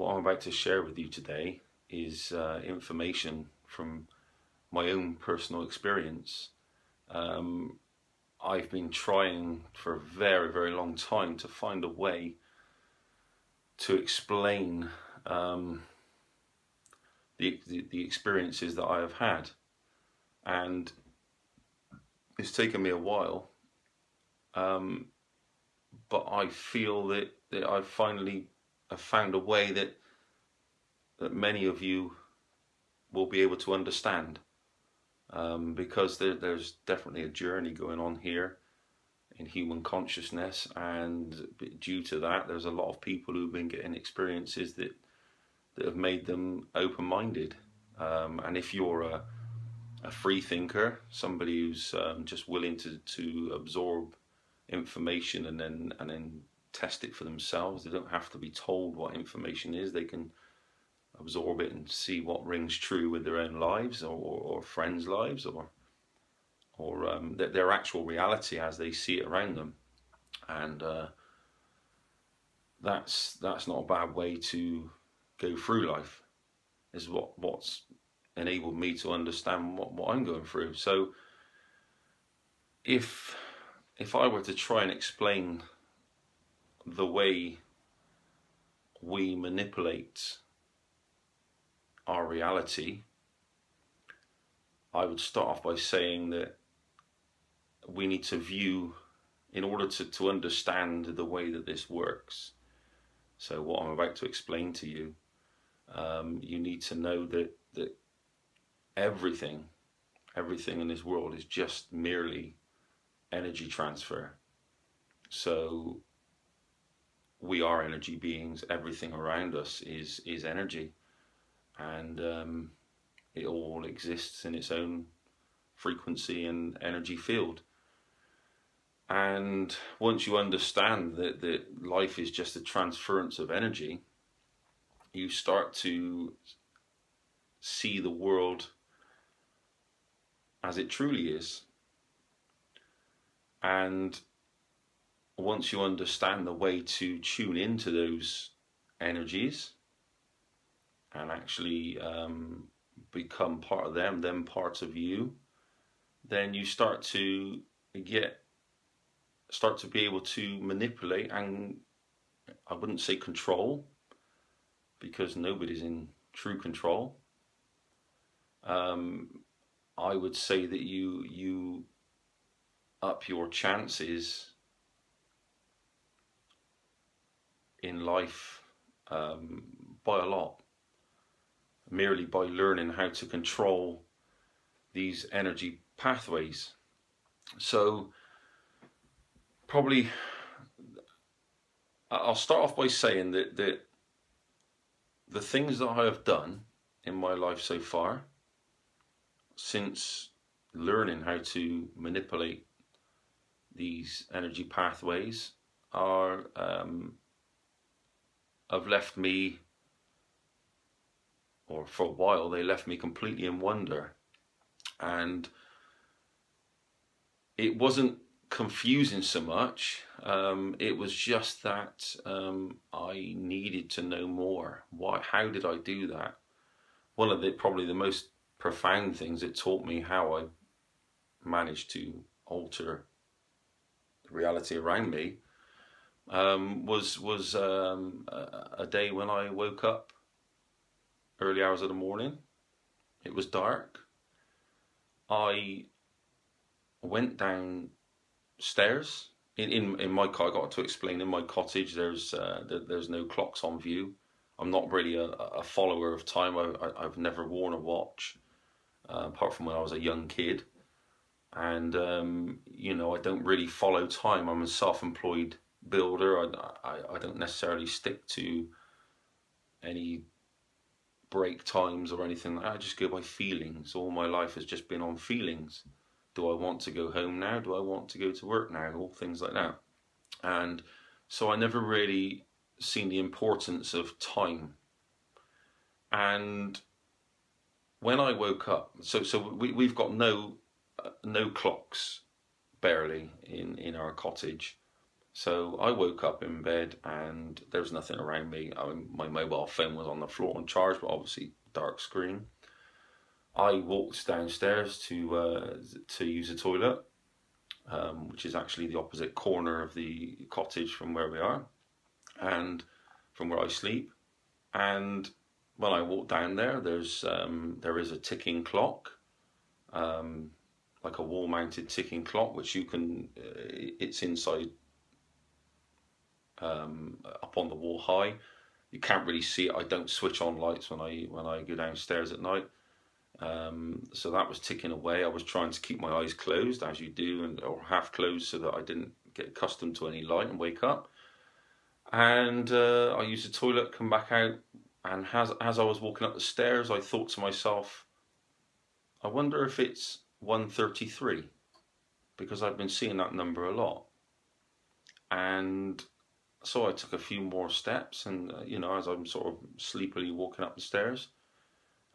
What I'm about to share with you today is information from my own personal experience. Um, I've been trying for a very, very long time to find a way to explain the experiences that I have had, and it's taken me a while, but I feel that I finally have found a way that many of you will be able to understand, because there's definitely a journey going on here in human consciousness, and due to that there's a lot of people who've been getting experiences that have made them open-minded, and if you're a free thinker, somebody who's just willing to absorb information and then test it for themselves, they don't have to be told what information is, they can absorb it and see what rings true with their own lives or friends' lives or their actual reality as they see it around them. And that's not a bad way to go through life, is what's enabled me to understand what I'm going through. So if I were to try and explain the way we manipulate our reality, I would start off by saying that we need to view, in order to understand the way that this works, so what I'm about to explain to you, you need to know that everything in this world is just merely energy transfer. So we are energy beings, everything around us is energy, and it all exists in its own frequency and energy field. And once you understand that life is just a transference of energy, you start to see the world as it truly is. And once you understand the way to tune into those energies and actually become part of them parts of you, then you start to be able to manipulate, and I wouldn't say control, because nobody's in true control. I would say that you up your chances in life by a lot, merely by learning how to control these energy pathways. So probably I'll start off by saying that the things that I have done in my life so far, since learning how to manipulate these energy pathways, are have left me, or for a while they left me completely in wonder. And it wasn't confusing so much, it was just that I needed to know more. How did I do that? One of probably the most profound things that taught me how I managed to alter the reality around me was a day when I woke up early hours of the morning. It was dark. I went downstairs in my car. I got to explain, in my cottage there's no clocks on view. I'm not really a follower of time. I've never worn a watch, apart from when I was a young kid, and you know, I don't really follow time. I'm a self-employed builder. I don't necessarily stick to any break times or anything. I just go by feelings. All my life has just been on feelings. Do I want to go home now? Do I want to go to work now? All things like that. And so I never really seen the importance of time. And when I woke up, so we've got no clocks, barely, in our cottage. So I woke up in bed and there was nothing around me. I mean, my mobile phone was on the floor on charge, but obviously dark screen. I walked downstairs to use the toilet, which is actually the opposite corner of the cottage from where we are and from where I sleep. And when I walked down there, there is a ticking clock, like a wall-mounted ticking clock, which you can. It's inside, up on the wall high. You can't really see it. I don't switch on lights when I go downstairs at night. So that was ticking away. I was trying to keep my eyes closed, as you do, or half closed, so that I didn't get accustomed to any light and wake up. And I used the toilet, come back out, and as I was walking up the stairs, I thought to myself, I wonder if it's 1:33, because I've been seeing that number a lot. And so I took a few more steps, and as I'm sort of sleepily walking up the stairs,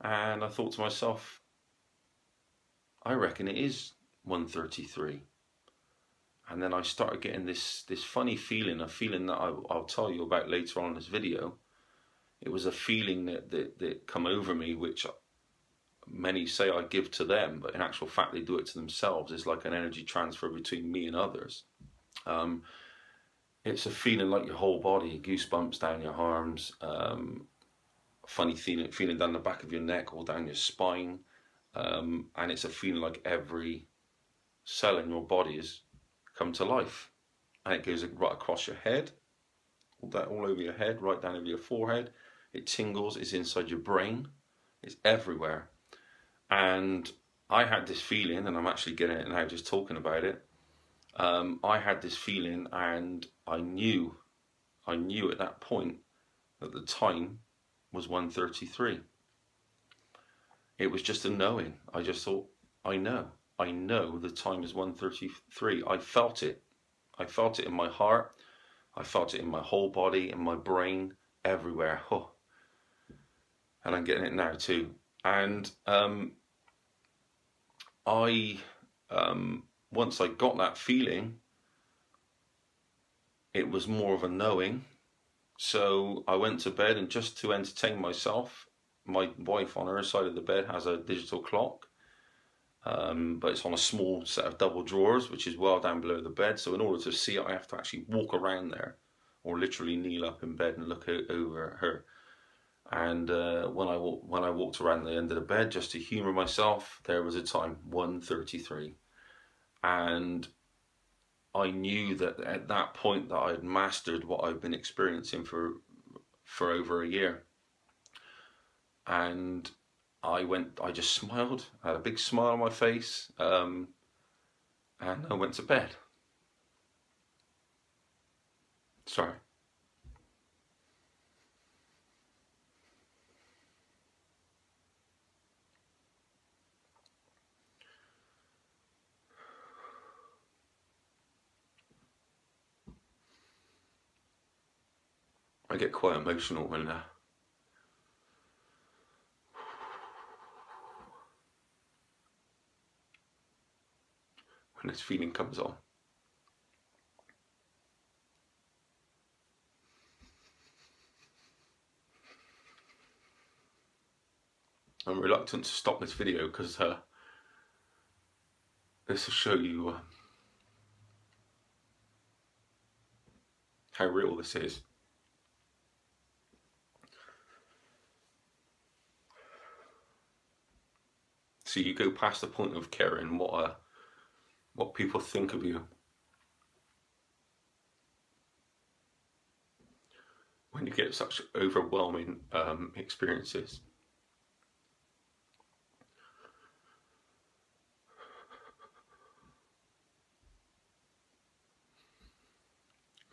and I thought to myself, I reckon it is 1:33. And then I started getting this funny feeling, a feeling that I'll tell you about later on in this video. It was a feeling that come over me, which many say I give to them, but in actual fact they do it to themselves. It's like an energy transfer between me and others. It's a feeling like your whole body, goosebumps down your arms, funny feeling down the back of your neck or down your spine, and it's a feeling like every cell in your body is come to life, and it goes right across your head, all over your head, right down over your forehead. It tingles. It's inside your brain. It's everywhere. And I had this feeling, and I'm actually getting it now just talking about it. I had this feeling, and I knew at that point that the time was 1:33. It was just a knowing. I just thought, I know the time is 1:33. I felt it in my heart. I felt it in my whole body, in my brain, everywhere. Oh. And I'm getting it now too. And once I got that feeling, it was more of a knowing. So I went to bed, and just to entertain myself, my wife on her side of the bed has a digital clock, but it's on a small set of double drawers, which is well down below the bed. So in order to see it, I have to actually walk around there, or literally kneel up in bed and look over her. And when I walked around the end of the bed just to humour myself, there was a time, 1:33, and I knew that at that point that I had mastered what I'd been experiencing for over a year. And I just smiled, I had a big smile on my face, and I went to bed. Sorry. I get quite emotional when this feeling comes on. I'm reluctant to stop this video because this will show you how real this is. So you go past the point of caring what people think of you when you get such overwhelming experiences.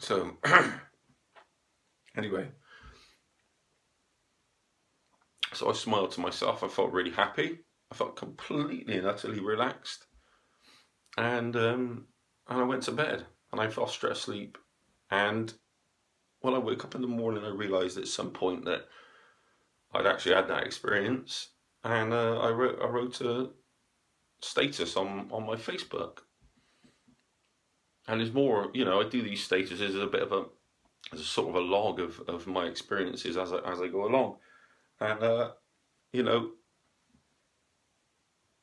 So anyway, so I smiled to myself. I felt really happy. I felt completely and utterly relaxed. And I went to bed, and I fell straight asleep. And when I woke up in the morning, I realised at some point that I'd actually had that experience, and I wrote a, status on my Facebook. And it's more, you know, I do these statuses as a bit of a, as a sort of a log of my experiences as I go along. And you know,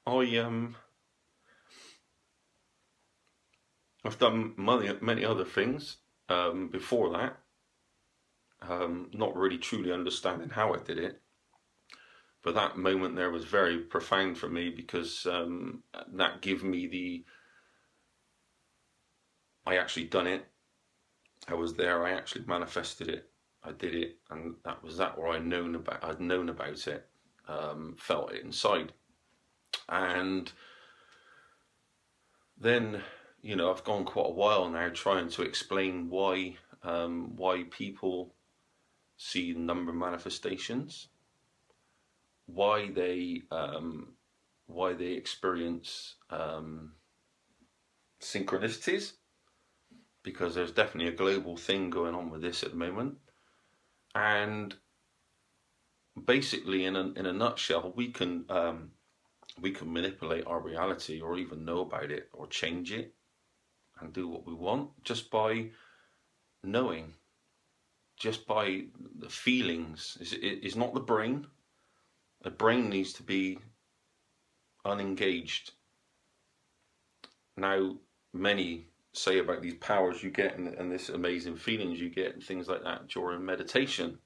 I I've done many other things before that, not really truly understanding how I did it. But that moment there was very profound for me because that gave me the, I actually done it. I was there. I actually manifested it. I did it, and that was that where I'd known about it, felt it inside, and then, you know, I've gone quite a while now trying to explain why people see number manifestations, why they experience synchronicities, because there's definitely a global thing going on with this at the moment. And basically, in a nutshell, we can manipulate our reality, or even know about it, or change it, and do what we want just by knowing, just by the feelings. It's not the brain. The brain needs to be unengaged. Now, many say about these powers you get and this amazing feelings you get and things like that during meditation.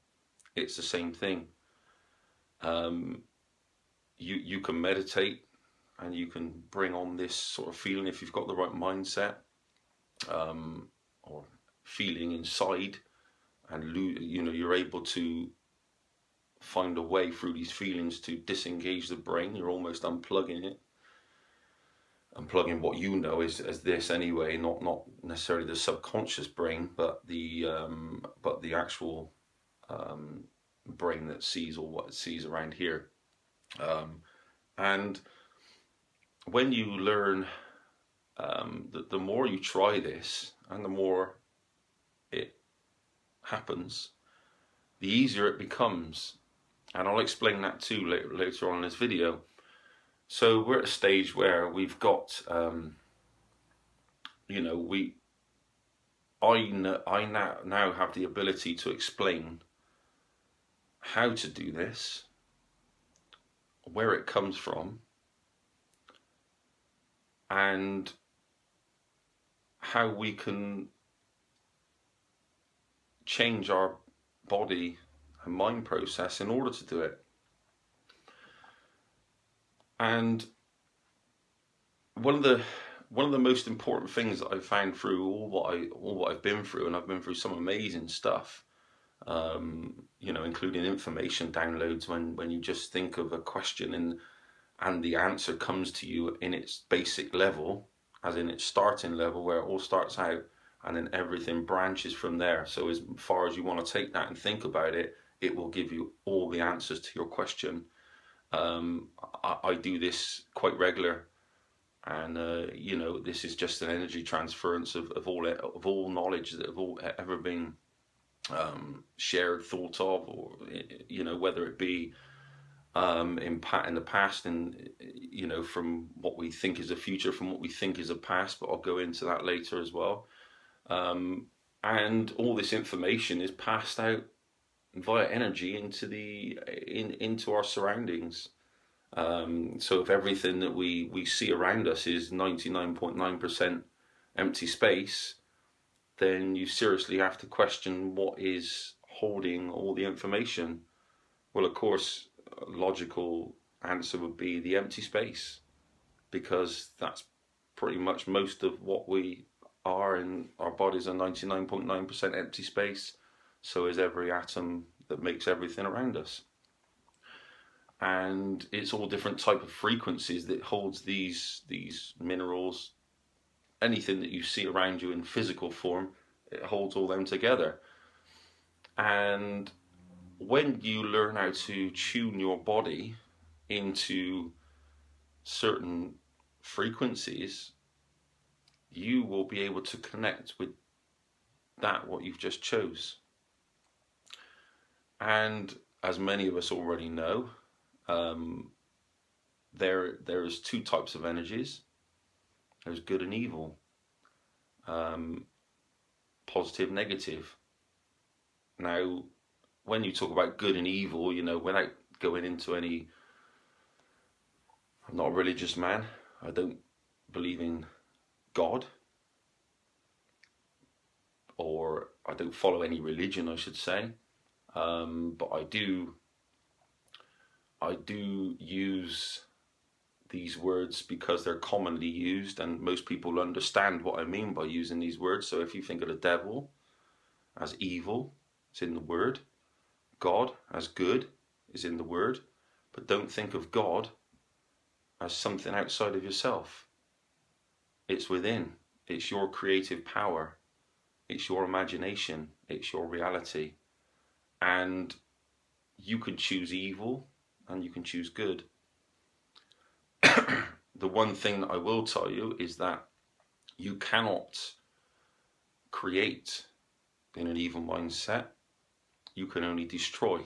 It's the same thing. You can meditate and you can bring on this sort of feeling if you've got the right mindset, or feeling inside, and you know, you're able to find a way through these feelings to disengage the brain. You're almost unplugging it, unplugging what you know is as this anyway, not necessarily the subconscious brain, but the actual brain that sees all what it sees around here. And when you learn, the more you try this and the more it happens, the easier it becomes. And I'll explain that too later on in this video. So we're at a stage where we've got, you know, I now have the ability to explain how to do this, where it comes from, and how we can change our body and mind process in order to do it. And one of the most important things that I've found through all what I've been through, and I've been through some amazing stuff, you know, including information downloads when you just think of a question and the answer comes to you in its basic level, as in its starting level, where it all starts out, and then everything branches from there. So as far as you want to take that and think about it, it will give you all the answers to your question. I do this quite regular, and you know, this is just an energy transference of all knowledge that have all ever been shared, thought of, or you know, whether it be in the past, and you know, from what we think is the future, from what we think is the past. But I'll go into that later as well. And all this information is passed out via energy into our surroundings. So if everything that we see around us is 99.9% empty space, then you seriously have to question what is holding all the information. Well, of course, a logical answer would be the empty space, because that's pretty much most of what we are, and our bodies are 99.9% empty space. So is every atom that makes everything around us. And it's all different type of frequencies that holds these minerals, anything that you see around you in physical form, it holds all them together. And when you learn how to tune your body into certain frequencies, you will be able to connect with that what you've just chose. And as many of us already know, there's two types of energies. There's good and evil. positive, negative. Now, when you talk about good and evil, you know, without going into any, I'm not a religious man. I don't believe in God, or I don't follow any religion, I should say. But I do use these words because they're commonly used, and most people understand what I mean by using these words. So if you think of the devil as evil, it's in the word. God as good is in the word. But don't think of God as something outside of yourself. It's within. It's your creative power. It's your imagination. It's your reality. And you can choose evil and you can choose good. The one thing that I will tell you is that you cannot create in an evil mindset. You can only destroy.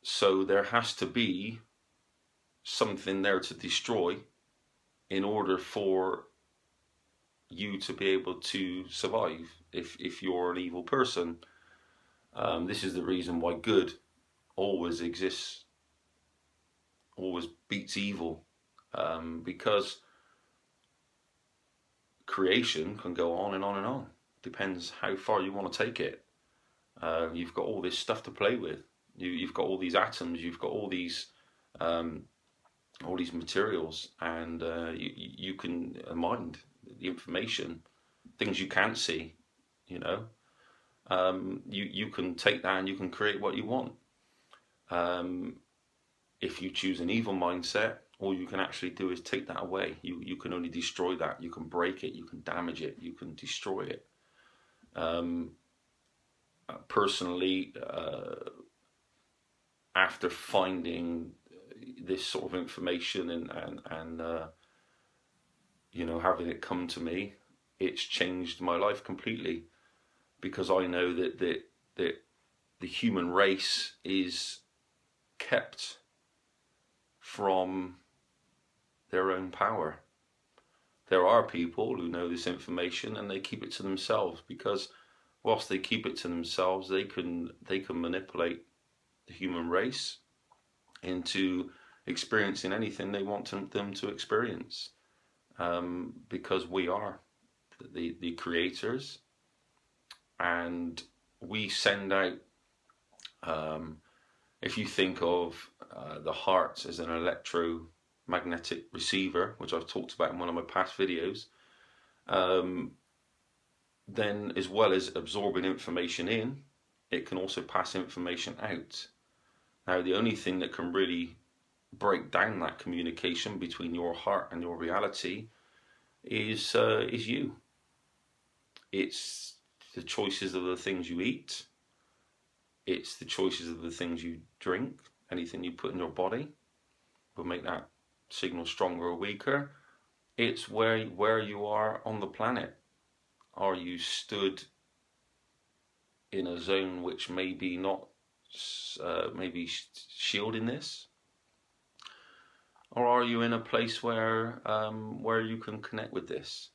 So there has to be something there to destroy in order for you to be able to survive if you're an evil person. This is the reason why good always exists, always beats evil, because creation can go on and on and on. Depends how far you want to take it. You've got all this stuff to play with. You've got all these atoms. You've got all these materials, and you can mind the information, things you can't see. You know, you can take that and you can create what you want. If you choose an evil mindset, all you can actually do is take that away. You can only destroy that. You can break it. You can damage it. You can destroy it. Personally, after finding this sort of information and you know, having it come to me, it's changed my life completely, because I know that the human race is kept from their own power. There are people who know this information and they keep it to themselves, because whilst they keep it to themselves, they can manipulate the human race into experiencing anything they want them to experience, because we are the creators, and we send out, if you think of the heart as an electromagnetic receiver, which I've talked about in one of my past videos, then as well as absorbing information in, it can also pass information out. Now, the only thing that can really break down that communication between your heart and your reality is you. It's the choices of the things you eat. It's the choices of the things you drink. Anything you put in your body will make that signal stronger or weaker. It's where you are on the planet. Are you stood in a zone which may be not maybe shielding this, or are you in a place where you can connect with this?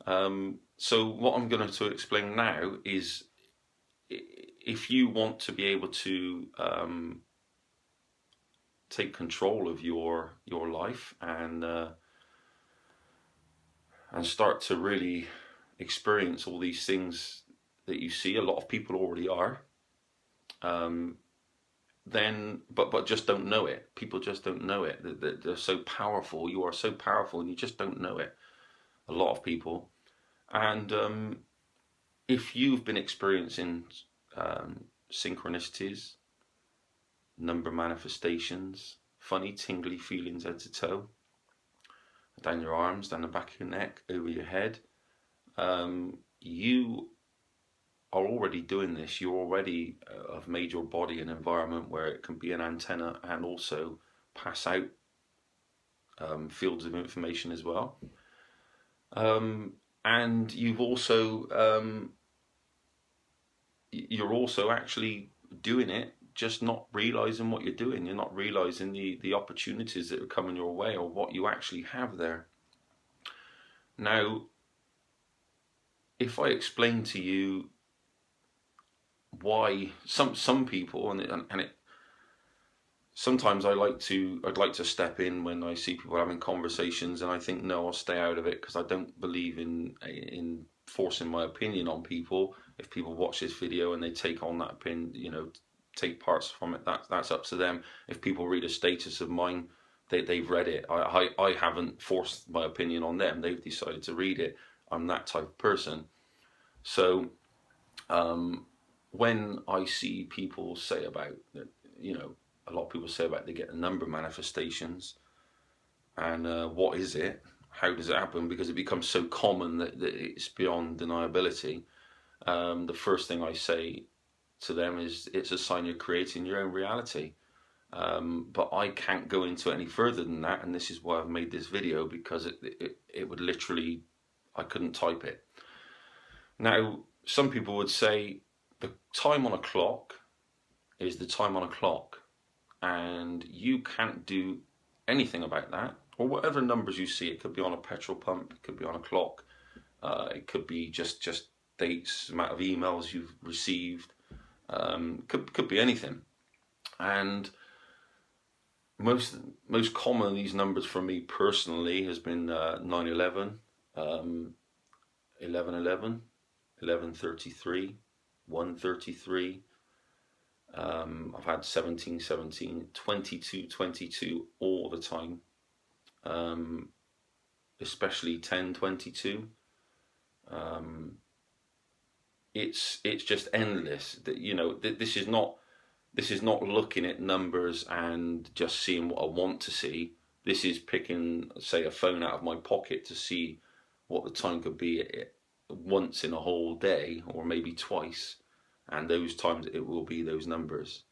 So what I'm going to explain now is, if you want to be able to take control of your life and start to really experience all these things that you see, a lot of people already are, then but just don't know it. People just don't know it. They're so powerful. You are so powerful, and you just don't know it. A lot of people. And if you've been experiencing synchronicities, number manifestations, funny tingly feelings head to toe, down your arms, down the back of your neck, over your head, you are already doing this. You already have made your body an environment where it can be an antenna and also pass out fields of information as well. And you've also you're also actually doing it, just not realizing what you're doing. You're not realizing the opportunities that are coming your way, or what you actually have there. Now, if I explain to you why some people, and it sometimes I'd like to step in when I see people having conversations, and I think, no, I'll stay out of it, because I don't believe in forcing my opinion on people. If people watch this video and they take on that opinion, you know, take parts from it, that's up to them. If people read a status of mine, they've read it. I haven't forced my opinion on them. They've decided to read it. I'm that type of person. So when I see people say about that, you know, a lot of people say about they get a number of manifestations, and what is it? How does it happen? Because it becomes so common that it's beyond deniability. The first thing I say to them is, it's a sign you're creating your own reality. But I can't go into any further than that, and this is why I've made this video, because it would literally, I couldn't type it. Now, some people would say the time on a clock is the time on a clock, and you can't do anything about that, or whatever numbers you see. It could be on a petrol pump, it could be on a clock, it could be just dates, amount of emails you've received, could be anything. And most common of these numbers for me personally has been 9/11, 11/11, 11/33, 1/33. I've had 17/17, 22/22 all the time, especially 10/22. It's just endless. That, you know, this is not looking at numbers and just seeing what I want to see. This is picking, say, a phone out of my pocket to see what the time could be once in a whole day, or maybe twice. And those times it will be those numbers.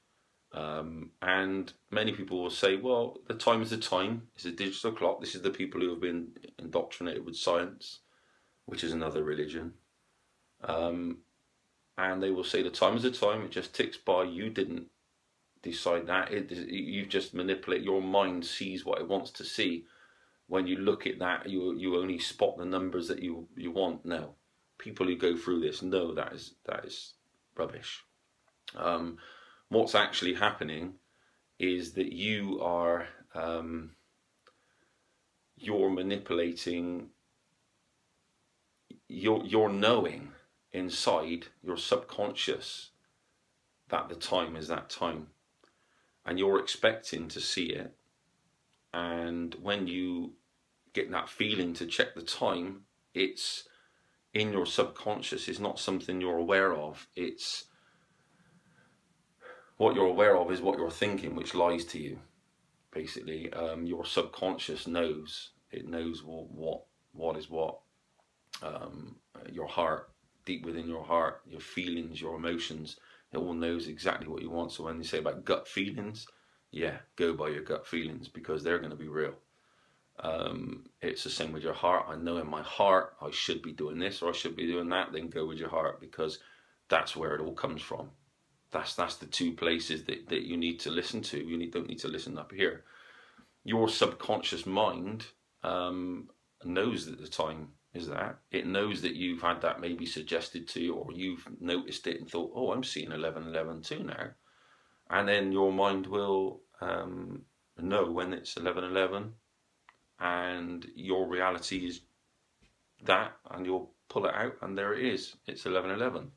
And many people will say, well, the time is the time. It's a digital clock. This is the people who have been indoctrinated with science, which is another religion. And they will say the time is the time. It just ticks by. You didn't decide that. You just manipulate. Your mind sees what it wants to see. When you look at that, you only spot the numbers that you want. No, people who go through this know that is rubbish. What's actually happening is that you're manipulating, you're knowing inside your subconscious that the time is that time, and you're expecting to see it. And when you get that feeling to check the time, it's in your subconscious. It's not something you're aware of. It's what you're aware of is what you're thinking, which lies to you. Basically, your subconscious knows. It knows what is what. Your heart, deep within your heart, your feelings, your emotions, it all knows exactly what you want. So when you say about gut feelings, yeah, go by your gut feelings, because they're going to be real. It's the same with your heart. I know in my heart I should be doing this or I should be doing that. Then go with your heart, because that's where it all comes from. That's the two places that you need to listen to. You don't need to listen up here. Your subconscious mind knows that the time is that. It knows that you've had that maybe suggested to you, or you've noticed it and thought, oh, I'm seeing 11/11 too now. And then your mind will know when it's 11/11, and your reality is that, and you'll pull it out, and there it is. It's 11/11.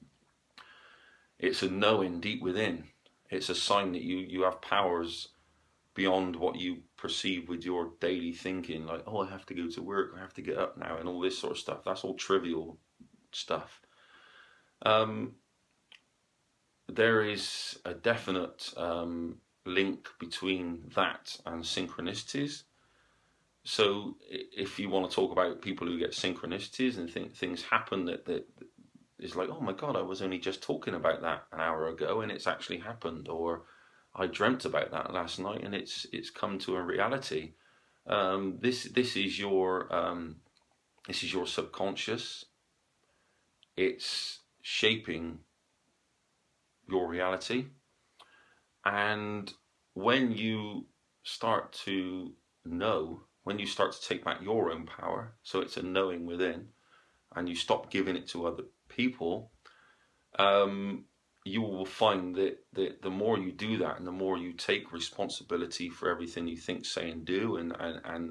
It's a knowing deep within. It's a sign that you have powers beyond what you perceive with your daily thinking, like, oh, I have to go to work, I have to get up now, and all this sort of stuff. That's all trivial stuff. There is a definite link between that and synchronicities. So if you want to talk about people who get synchronicities and think things happen that is like, oh my God, I was only just talking about that an hour ago and it's actually happened, or I dreamt about that last night and it's come to a reality. This is your subconscious. It's shaping your reality, and when you start to know, when you start to take back your own power, so it's a knowing within, and you stop giving it to other people, you will find that the more you do that, and the more you take responsibility for everything you think, say, and do, and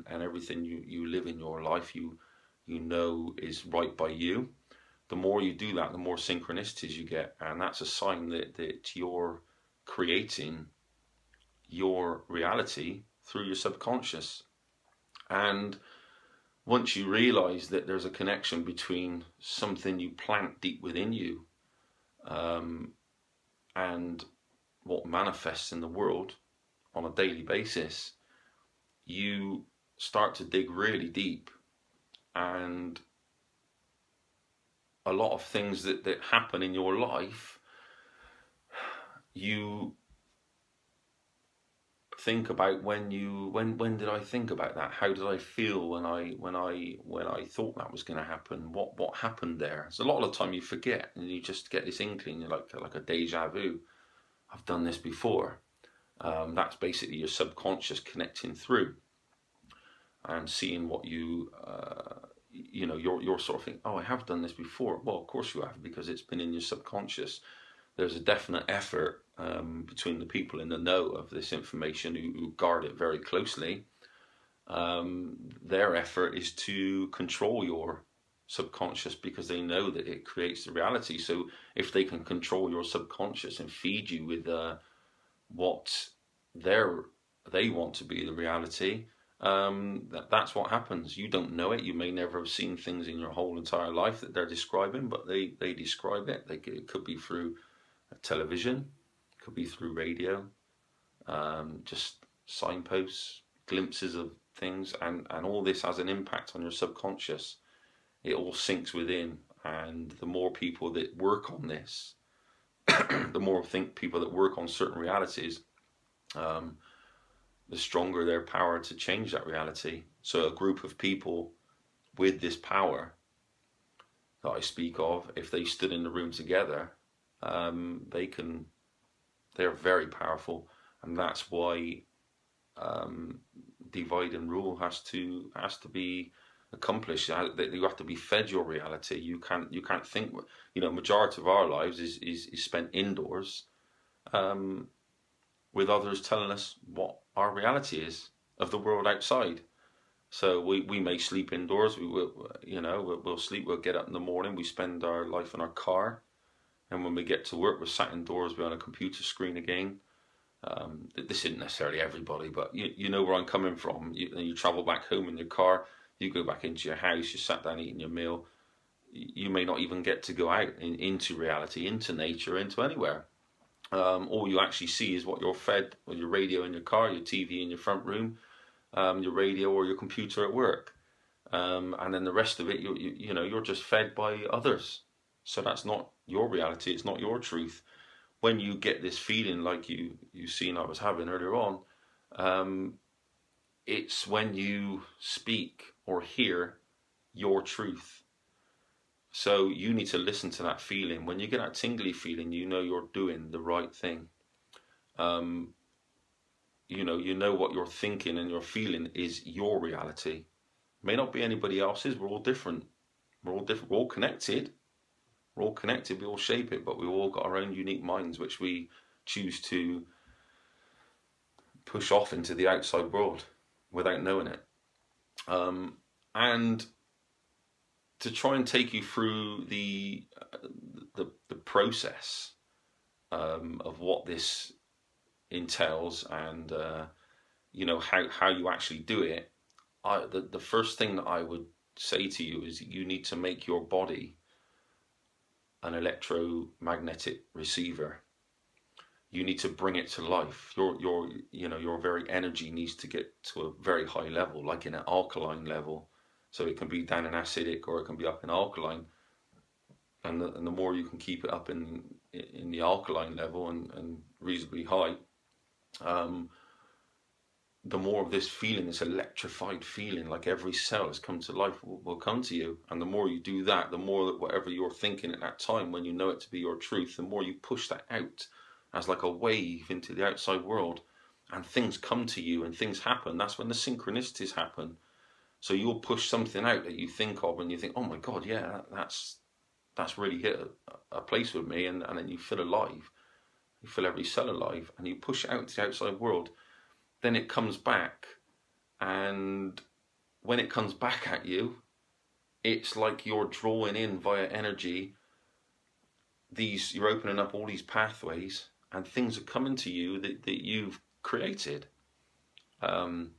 everything you live in your life, you know is right by you. The more you do that, the more synchronicities you get, and that's a sign that you're creating your reality through your subconscious. And once you realize that there's a connection between something you plant deep within you, and what manifests in the world on a daily basis, you start to dig really deep, and a lot of things that happen in your life, you think about when did I think about that? How did I feel when I thought that was going to happen? What happened there? So a lot of the time you forget, and you just get this inkling, like a deja vu. I've done this before. That's basically your subconscious connecting through and seeing what you know, you're sort of thinking, oh, I have done this before. Well, of course you have, because it's been in your subconscious. There's a definite effort between the people in the know of this information who guard it very closely. Their effort is to control your subconscious, because they know that it creates the reality. So if they can control your subconscious and feed you with what they want to be the reality, that's what happens. You don't know it. You may never have seen things in your whole entire life that they're describing, but they describe it. It could be through television, it could be through radio, just signposts, glimpses of things, and all this has an impact on your subconscious. It all sinks within, and the more people that work on this, the more people that work on certain realities, the stronger their power to change that reality. So a group of people with this power that I speak of, if they stood in the room together, they're very powerful, and that's why divide and rule has to be accomplished. You have to be fed your reality. You can't think. You know, majority of our lives is spent indoors, with others telling us what our reality is of the world outside. So we may sleep indoors. We will, you know, we'll sleep. We'll get up in the morning. We spend our life in our car, and when we get to work, we're sat indoors behind a computer screen again. This isn't necessarily everybody, but you know where I'm coming from. You travel back home in your car. You go back into your house. You sat down eating your meal. You may not even get to go out into reality, into nature, into anywhere. All you actually see is what you're fed, or your radio in your car, your TV in your front room, your radio or your computer at work, and then the rest of it, you know, you're just fed by others. So that's not your reality. It's not your truth. When you get this feeling like you seen I was having earlier on, it's when you speak or hear your truth. So you need to listen to that feeling. When you get that tingly feeling, you know you're doing the right thing. You know what you're thinking and you're feeling is your reality. It may not be anybody else's. We're all different. We're all different. We're all connected. We're all connected. We all shape it, but we've all got our own unique minds, which we choose to push off into the outside world without knowing it. And to try and take you through the process of what this entails, and you know, how you actually do it, the first thing that I would say to you is you need to make your body an electromagnetic receiver. You need to bring it to life. Your very energy needs to get to a very high level, like in an alkaline level. So it can be down in acidic, or it can be up in alkaline. And the more you can keep it up in the alkaline level and reasonably high, the more of this feeling, this electrified feeling, like every cell has come to life, will come to you. And the more you do that, the more that whatever you're thinking at that time, when you know it to be your truth, the more you push that out as like a wave into the outside world, and things come to you and things happen. That's when the synchronicities happen. So you'll push something out that you think of and you think, oh my God, yeah, that's really hit a place with me, and then you feel alive. You feel every cell alive, and you push it out to the outside world. Then it comes back, and when it comes back at you, it's like you're drawing in via energy you're opening up all these pathways, and things are coming to you that you've created. I've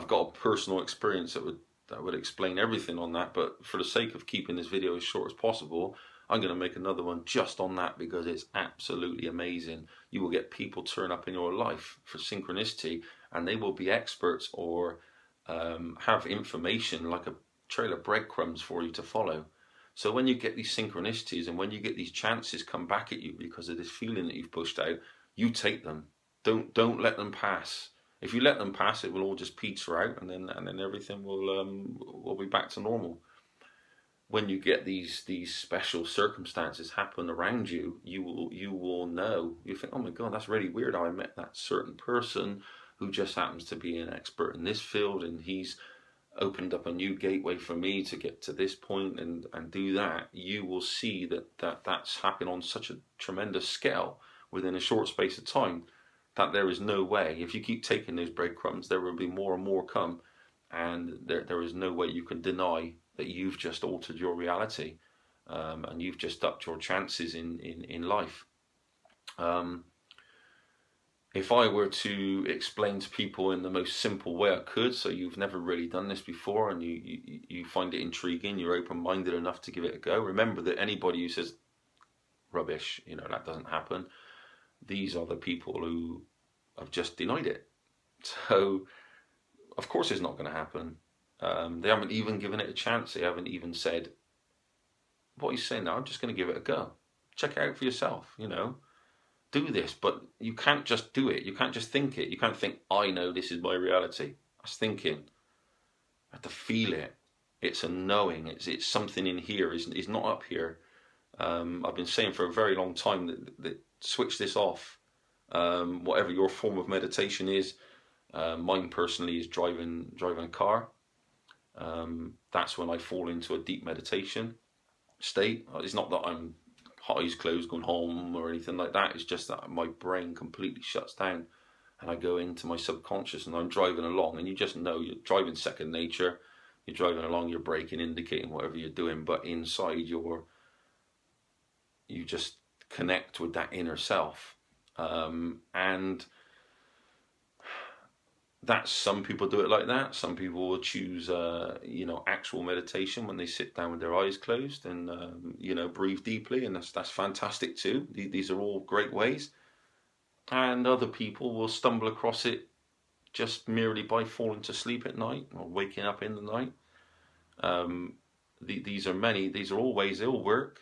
got a personal experience that would explain everything on that, but for the sake of keeping this video as short as possible, I'm going to make another one just on that, because it's absolutely amazing. You will get people turn up in your life for synchronicity, and they will be experts or have information like a trail of breadcrumbs for you to follow. So when you get these synchronicities and when you get these chances come back at you because of this feeling that you've pushed out, you take them. Don't let them pass. If you let them pass, it will all just peter out, and then everything will be back to normal. When you get these special circumstances happen around you, you will know. You think, oh my God, that's really weird. I met that certain person who just happens to be an expert in this field, and he's opened up a new gateway for me to get to this point and do that. You will see that's happening on such a tremendous scale within a short space of time, that there is no way, if you keep taking those breadcrumbs, there will be more and more come, and there is no way you can deny that you've just altered your reality, and you've just upped your chances in life. If I were to explain to people in the most simple way I could, so you've never really done this before and you find it intriguing, you're open-minded enough to give it a go, remember that anybody who says, rubbish, that doesn't happen, these are the people who have just denied it. So, of course it's not going to happen. They haven't even given it a chance. They haven't even said, what he's saying now, I'm just going to give it a go. Check it out for yourself, Do this, but you can't just do it. You can't just think it. You can't think, I know this is my reality. That's thinking. I have to feel it. It's a knowing. It's something in here. It's not up here. I've been saying for a very long time that switch this off. Whatever your form of meditation is, mine personally is driving a car. That's when I fall into a deep meditation state. It's not that I'm eyes closed going home or anything like that. It's just that my brain completely shuts down and I go into my subconscious, and I'm driving along, and you just know you're driving second nature. You're driving along, you're braking, indicating whatever you're doing, but inside you just connect with that inner self. And that's, some people do it like that. Some people will choose, actual meditation when they sit down with their eyes closed and, breathe deeply. And that's fantastic too. These are all great ways. And other people will stumble across it just merely by falling to sleep at night or waking up in the night. These are all ways, they all work.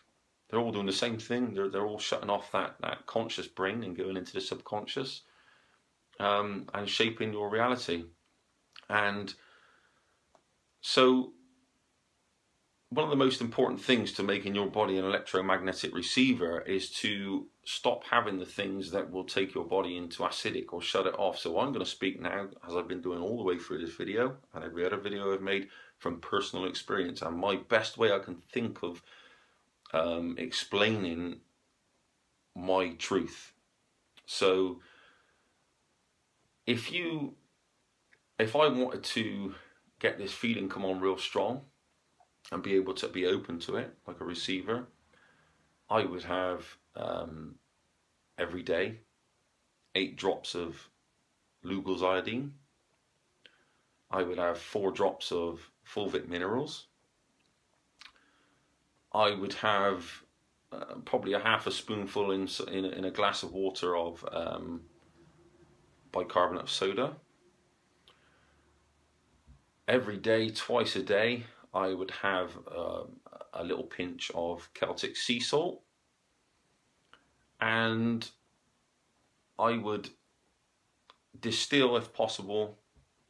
They're all doing the same thing. They're all shutting off that conscious brain and going into the subconscious. And shaping your reality. And so one of the most important things to making your body an electromagnetic receiver is to stop having the things that will take your body into acidic or shut it off. So I'm going to speak now, as I've been doing all the way through this video and every other video I've made, from personal experience, and my best way I can think of explaining my truth. So if I wanted to get this feeling come on real strong and be able to be open to it like a receiver, I would have every day 8 drops of Lugol's iodine. I would have 4 drops of fulvic minerals. I would have probably a half a spoonful in a glass of water of bicarbonate of soda. Every day, twice a day, I would have a little pinch of Celtic sea salt, and I would distill, if possible,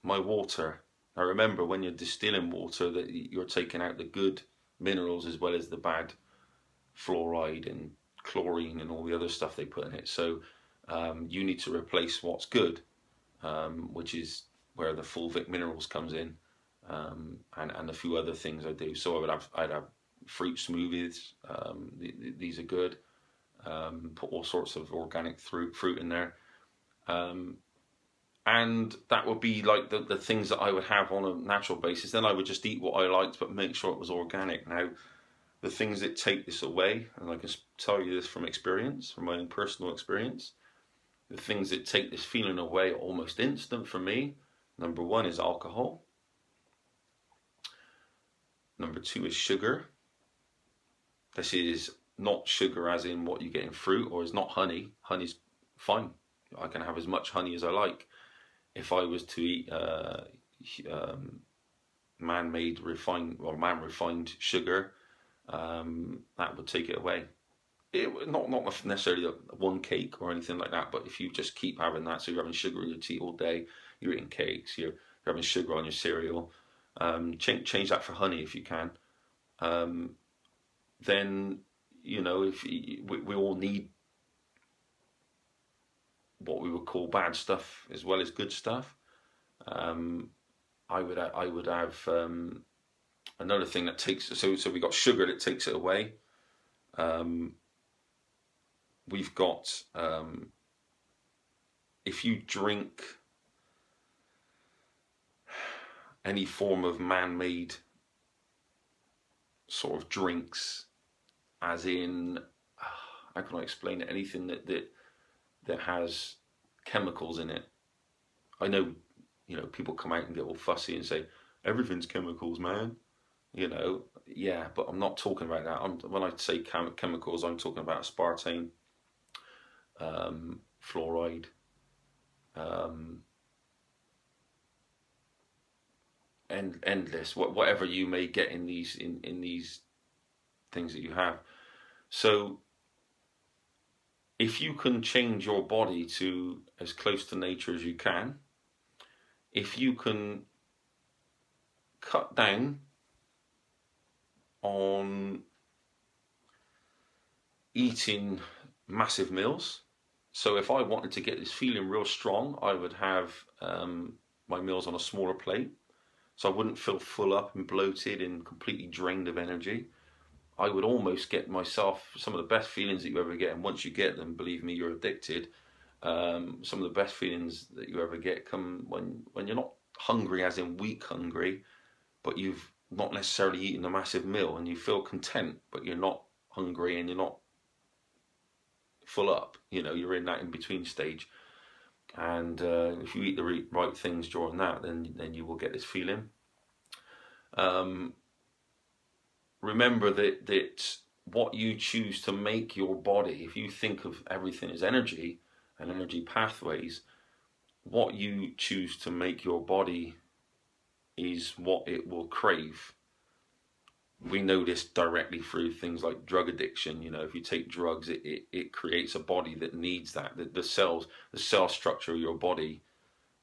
my water. Now remember, when you're distilling water, that you're taking out the good minerals as well as the bad fluoride and chlorine and all the other stuff they put in it. So you need to replace what's good, which is where the fulvic minerals comes in. and a few other things I do. So I'd have fruit smoothies. These are good. Put all sorts of organic fruit in there. And that would be like the things that I would have on a natural basis. Then I would just eat what I liked, but make sure it was organic. Now, the things that take this away, and I can tell you this from experience, from my own personal experience, the things that take this feeling away almost instant for me, number one is alcohol. Number two is sugar. This is not sugar as in what you get in fruit, or is not honey. Honey's fine. I can have as much honey as I like. If I was to eat man-made refined or man-refined sugar, that would take it away. Not necessarily one cake or anything like that, but if you just keep having that, so you're having sugar in your tea all day, you're eating cakes, you're having sugar on your cereal, change that for honey if you can. Then, you know, if we all need what we would call bad stuff as well as good stuff. I would have another thing that takes, so we got sugar that takes it away. We've got if you drink any form of man-made sort of drinks, as in, how can I explain it? Anything that has chemicals in it. I know, you know, people come out and get all fussy and say everything's chemicals, man. You know, yeah, but I'm not talking about that. When I say chemicals, I'm talking about aspartame, fluoride, endless, whatever you may get in these in these things that you have. So if you can change your body to as close to nature as you can, if you can cut down on eating massive meals. So if I wanted to get this feeling real strong, I would have my meals on a smaller plate. So I wouldn't feel full up and bloated and completely drained of energy. I would almost get myself some of the best feelings that you ever get. And once you get them, believe me, you're addicted. Some of the best feelings that you ever get come when you're not hungry, as in weak hungry, but you've not necessarily eaten a massive meal and you feel content, but you're not hungry and you're not full up. You know, you're in that in-between stage. And if you eat the right things during that, then you will get this feeling. Remember that what you choose to make your body, if you think of everything as energy and energy pathways, what you choose to make your body is what it will crave. We know this directly through things like drug addiction. You know, if you take drugs, it creates a body that needs that. The cell structure of your body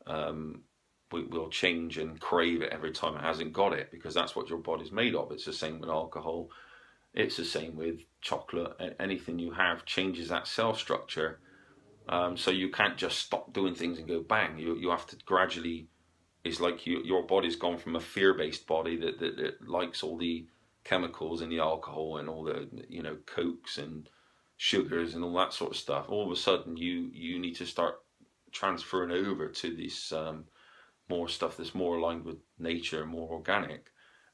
will change and crave it every time it hasn't got it, because that's what your body's made of. It's the same with alcohol. It's the same with chocolate. Anything you have changes that cell structure. So you can't just stop doing things and go bang. You have to gradually. It's like your body's gone from a fear-based body that likes all the chemicals and the alcohol and all the, you know, cokes and sugars and all that sort of stuff. All of a sudden you need to start transferring over to this more stuff that's more aligned with nature, more organic.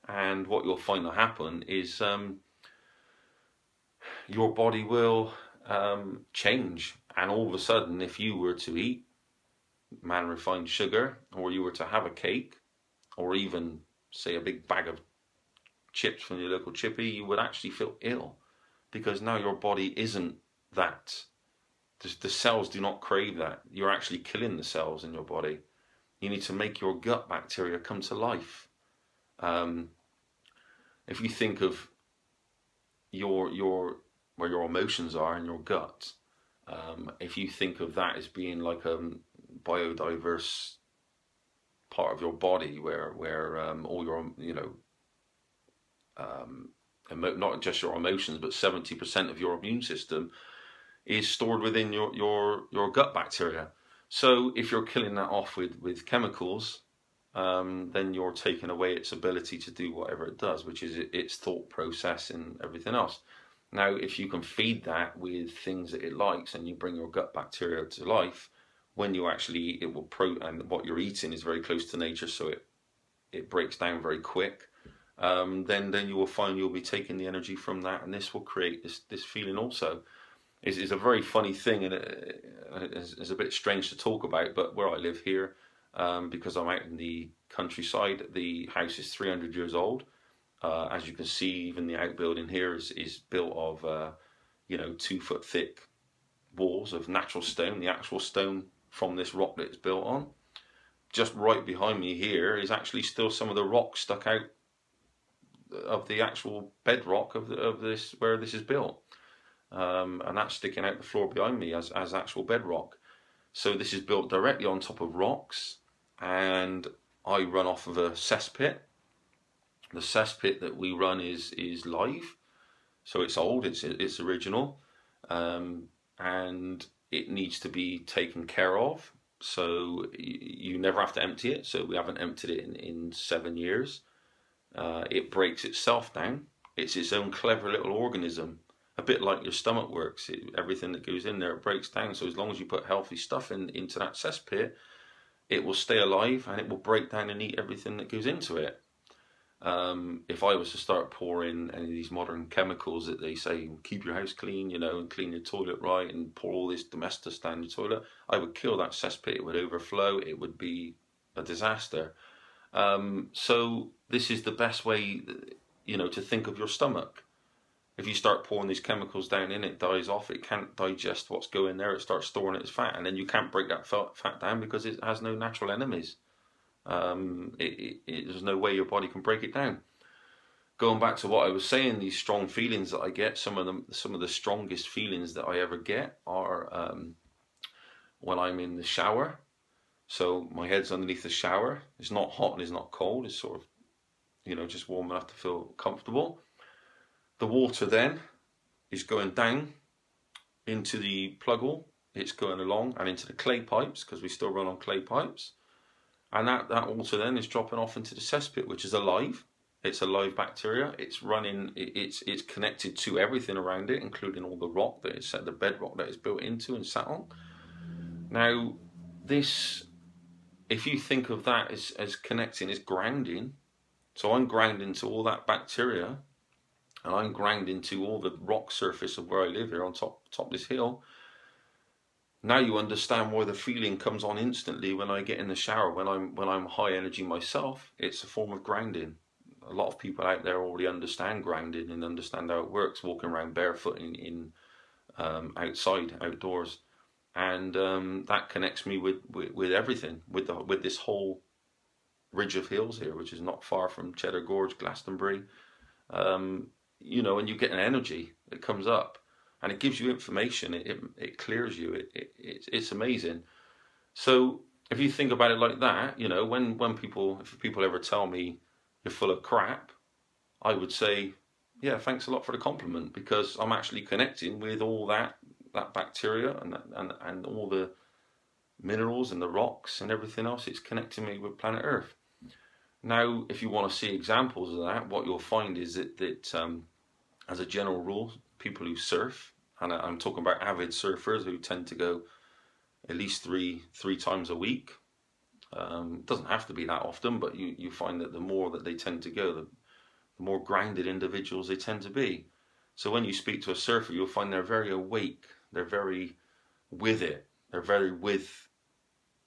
And what you'll find will happen is your body will change. And all of a sudden, if you were to eat man-refined sugar, or you were to have a cake, or even say a big bag of chips from your local chippy, you would actually feel ill, because now your body isn't that. The cells do not crave that. You're actually killing the cells in your body. You need to make your gut bacteria come to life. If you think of where your emotions are in your gut, if you think of that as being like a biodiverse part of your body, where all your, you know, not just your emotions, but 70% of your immune system is stored within your gut bacteria. So if you're killing that off with chemicals, then you're taking away its ability to do whatever it does, which is its thought process and everything else. Now, if you can feed that with things that it likes and you bring your gut bacteria to life, when you actually eat, it will and what you're eating is very close to nature, so it breaks down very quick. Then you will find you'll be taking the energy from that, and this will create this feeling also. It's a very funny thing, and it's a bit strange to talk about, but where I live here, because I'm out in the countryside, the house is 300 years old. As you can see, even the outbuilding here is built of 2 foot thick walls of natural stone, the actual stone from this rock that it's built on. Just right behind me here is actually still some of the rock stuck out of the actual bedrock of this, where this is built. And that's sticking out the floor behind me as actual bedrock. So this is built directly on top of rocks, and I run off of a cesspit. The cesspit that we run is live, so it's old, it's original, and it needs to be taken care of. So you never have to empty it. So we haven't emptied it in 7 years. It breaks itself down. It's its own clever little organism. A bit like your stomach works. Everything that goes in there, it breaks down. So as long as you put healthy stuff into that cesspit, it will stay alive and it will break down and eat everything that goes into it. If I was to start pouring any of these modern chemicals that they say keep your house clean, and clean your toilet right, and pour all this domestos down your toilet, I would kill that cesspit. It would overflow. It would be a disaster. So this is the best way, to think of your stomach. If you start pouring these chemicals down in, it dies off. It can't digest what's going there. It starts storing it as fat, and then you can't break that fat down because it has no natural enemies. There's no way your body can break it down. Going back to what I was saying, these strong feelings that I get, some of the strongest feelings that I ever get are when I'm in the shower. So my head's underneath the shower. It's not hot and it's not cold. It's sort of, just warm enough to feel comfortable. The water then is going down into the plug hole. It's going along and into the clay pipes, because we still run on clay pipes. And that water then is dropping off into the cesspit, which is alive. It's a live bacteria. It's running. It's connected to everything around it, including all the rock that it's the bedrock that it's built into and sat on. Now, this, if you think of that as connecting, is grounding. So I'm grounding to all that bacteria, and I'm grounding to all the rock surface of where I live here on top this hill. Now you understand why the feeling comes on instantly when I get in the shower, when I'm high energy myself. It's a form of grounding. A lot of people out there already understand grounding and understand how it works, walking around barefoot in outside, outdoors, and that connects me with everything, with this whole ridge of hills here, which is not far from Cheddar Gorge, Glastonbury. And you get an energy that comes up. And it gives you information. It clears you. It's amazing. So if you think about it like that, if people ever tell me you're full of crap, I would say, yeah, thanks a lot for the compliment, because I'm actually connecting with all that bacteria and all the minerals and the rocks and everything else. It's connecting me with planet Earth. Now, if you want to see examples of that, what you'll find is that as a general rule, people who surf, and I'm talking about avid surfers who tend to go at least three times a week. It doesn't have to be that often, but you find that the more that they tend to go, the more grounded individuals they tend to be. So when you speak to a surfer, you'll find they're very awake. They're very with it. They're very with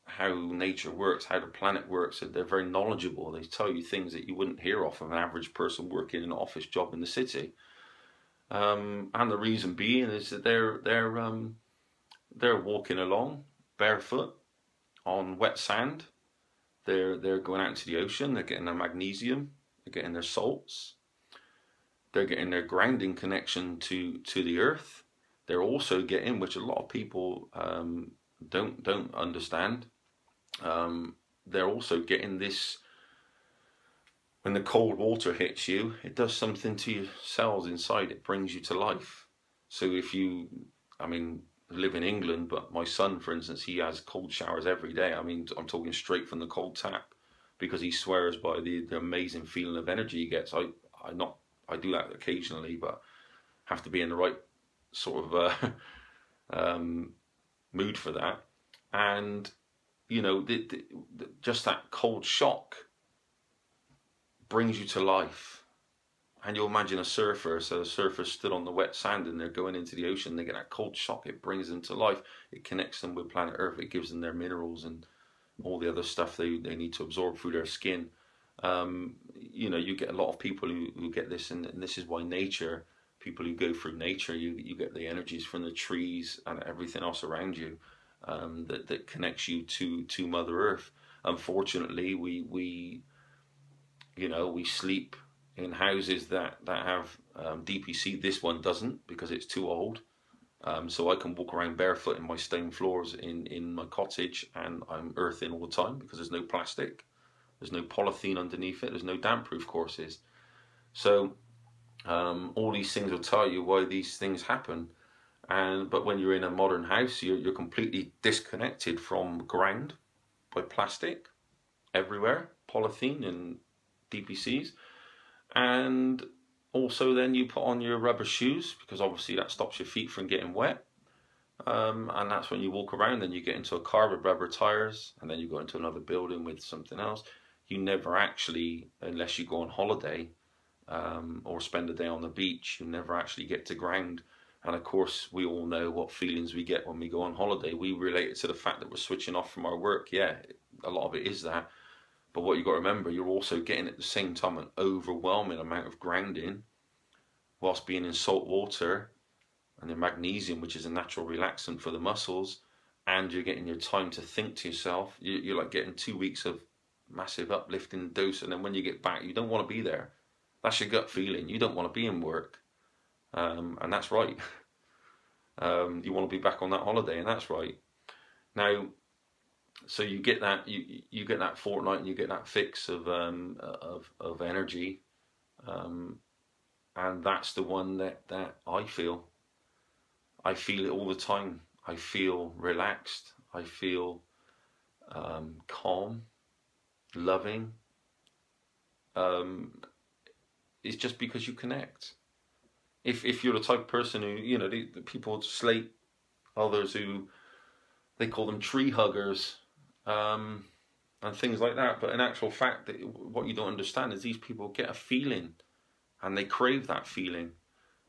how nature works, how the planet works. They're very knowledgeable. They tell you things that you wouldn't hear off of an average person working an office job in the city. And the reason being is that they're walking along barefoot on wet sand. They're going out into the ocean. They're getting their magnesium. They're getting their salts. They're getting their grounding connection to the earth. They're also getting, which a lot of people don't understand. They're also getting this. When the cold water hits you, it does something to your cells inside. It brings you to life. So if I live in England, but my son, for instance, he has cold showers every day. I'm talking straight from the cold tap, because he swears by the amazing feeling of energy he gets. I do that occasionally, but have to be in the right sort of mood for that. And you know, just that cold shock brings you to life. And you'll imagine a surfer, so a surfer stood on the wet sand and they're going into the ocean, they get that cold shock, it brings them to life. It connects them with planet Earth, it gives them their minerals and all the other stuff they need to absorb through their skin. You know, you get a lot of people who get this, and this is why nature, people who go through nature, you get the energies from the trees and everything else around you, that connects you to Mother Earth. Unfortunately, we you know, we sleep in houses that have DPC. This one doesn't, because it's too old. So I can walk around barefoot in my stone floors in my cottage, and I'm earthing all the time because there's no plastic, there's no polythene underneath it, there's no damp proof courses. So all these things will tell you why these things happen. But when you're in a modern house, you're completely disconnected from ground by plastic everywhere, polythene and DPCs. And also then you put on your rubber shoes, because obviously that stops your feet from getting wet. And that's when you walk around, then you get into a car with rubber tires, and then you go into another building with something else. You never actually, unless you go on holiday or spend a day on the beach, you never actually get to ground. And of course, we all know what feelings we get when we go on holiday. We relate it to the fact that we're switching off from our work. Yeah, a lot of it is that. But what you've got to remember, you're also getting at the same time an overwhelming amount of grounding whilst being in salt water, and the magnesium, which is a natural relaxant for the muscles, and you're getting your time to think to yourself. You're like getting 2 weeks of massive uplifting dose, and then when you get back, you don't want to be there. That's your gut feeling. You don't want to be in work, and that's right. You want to be back on that holiday, and that's right. Now, so you get that you get that fortnight, and you get that fix of energy, and that's the one that I feel. I feel it all the time. I feel relaxed. I feel calm, loving. It's just because you connect. If you're the type of person who, you know, the people slate others who, they call them tree huggers, and things like that. But in actual fact, what you don't understand is these people get a feeling, and they crave that feeling.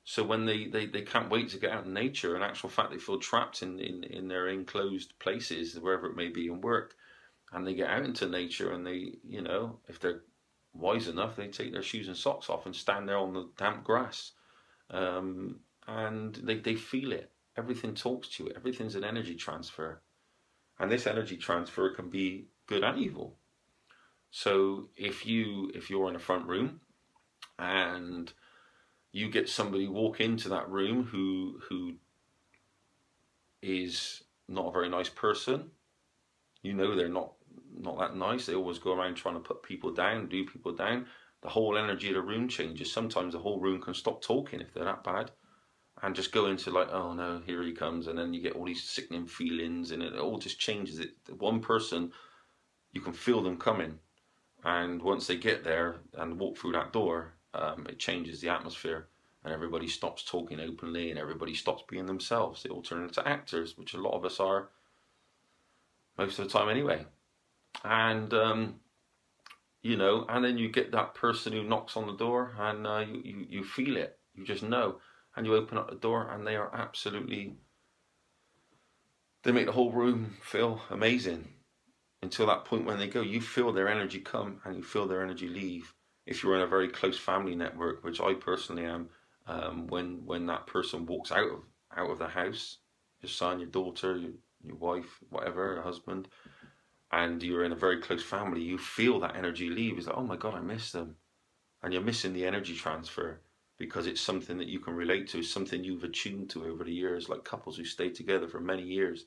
So when they can't wait to get out in nature, in actual fact, they feel trapped in their enclosed places, wherever it may be, in work. And they get out into nature, and they, you know, if they're wise enough, they take their shoes and socks off and stand there on the damp grass. And they feel it. Everything talks to you. Everything's an energy transfer. And this energy transfer can be good and evil. So if you're in a front room and you get somebody walk into that room who is not a very nice person, you know they're not that nice. They always go around trying to put people down, do people down. The whole energy of the room changes. Sometimes the whole room can stop talking if they're that bad, and just go into like, oh no, here he comes, and then you get all these sickening feelings, and it all just changes. It one person, you can feel them coming, and once they get there and walk through that door, it changes the atmosphere, and everybody stops talking openly, and everybody stops being themselves. They all turn into actors, which a lot of us are most of the time anyway. And you know, and then you get that person who knocks on the door, and you feel it, you just know, and you open up the door, and they are absolutely, they make the whole room feel amazing. Until that point when they go, you feel their energy come, and you feel their energy leave. If you're in a very close family network, which I personally am, when that person walks out of the house, your son, your daughter, your wife, whatever, your husband, and you're in a very close family, you feel that energy leave. It's like, oh my God, I miss them. And you're missing the energy transfer, because it's something that you can relate to, something you've attuned to over the years. Like couples who stay together for many years,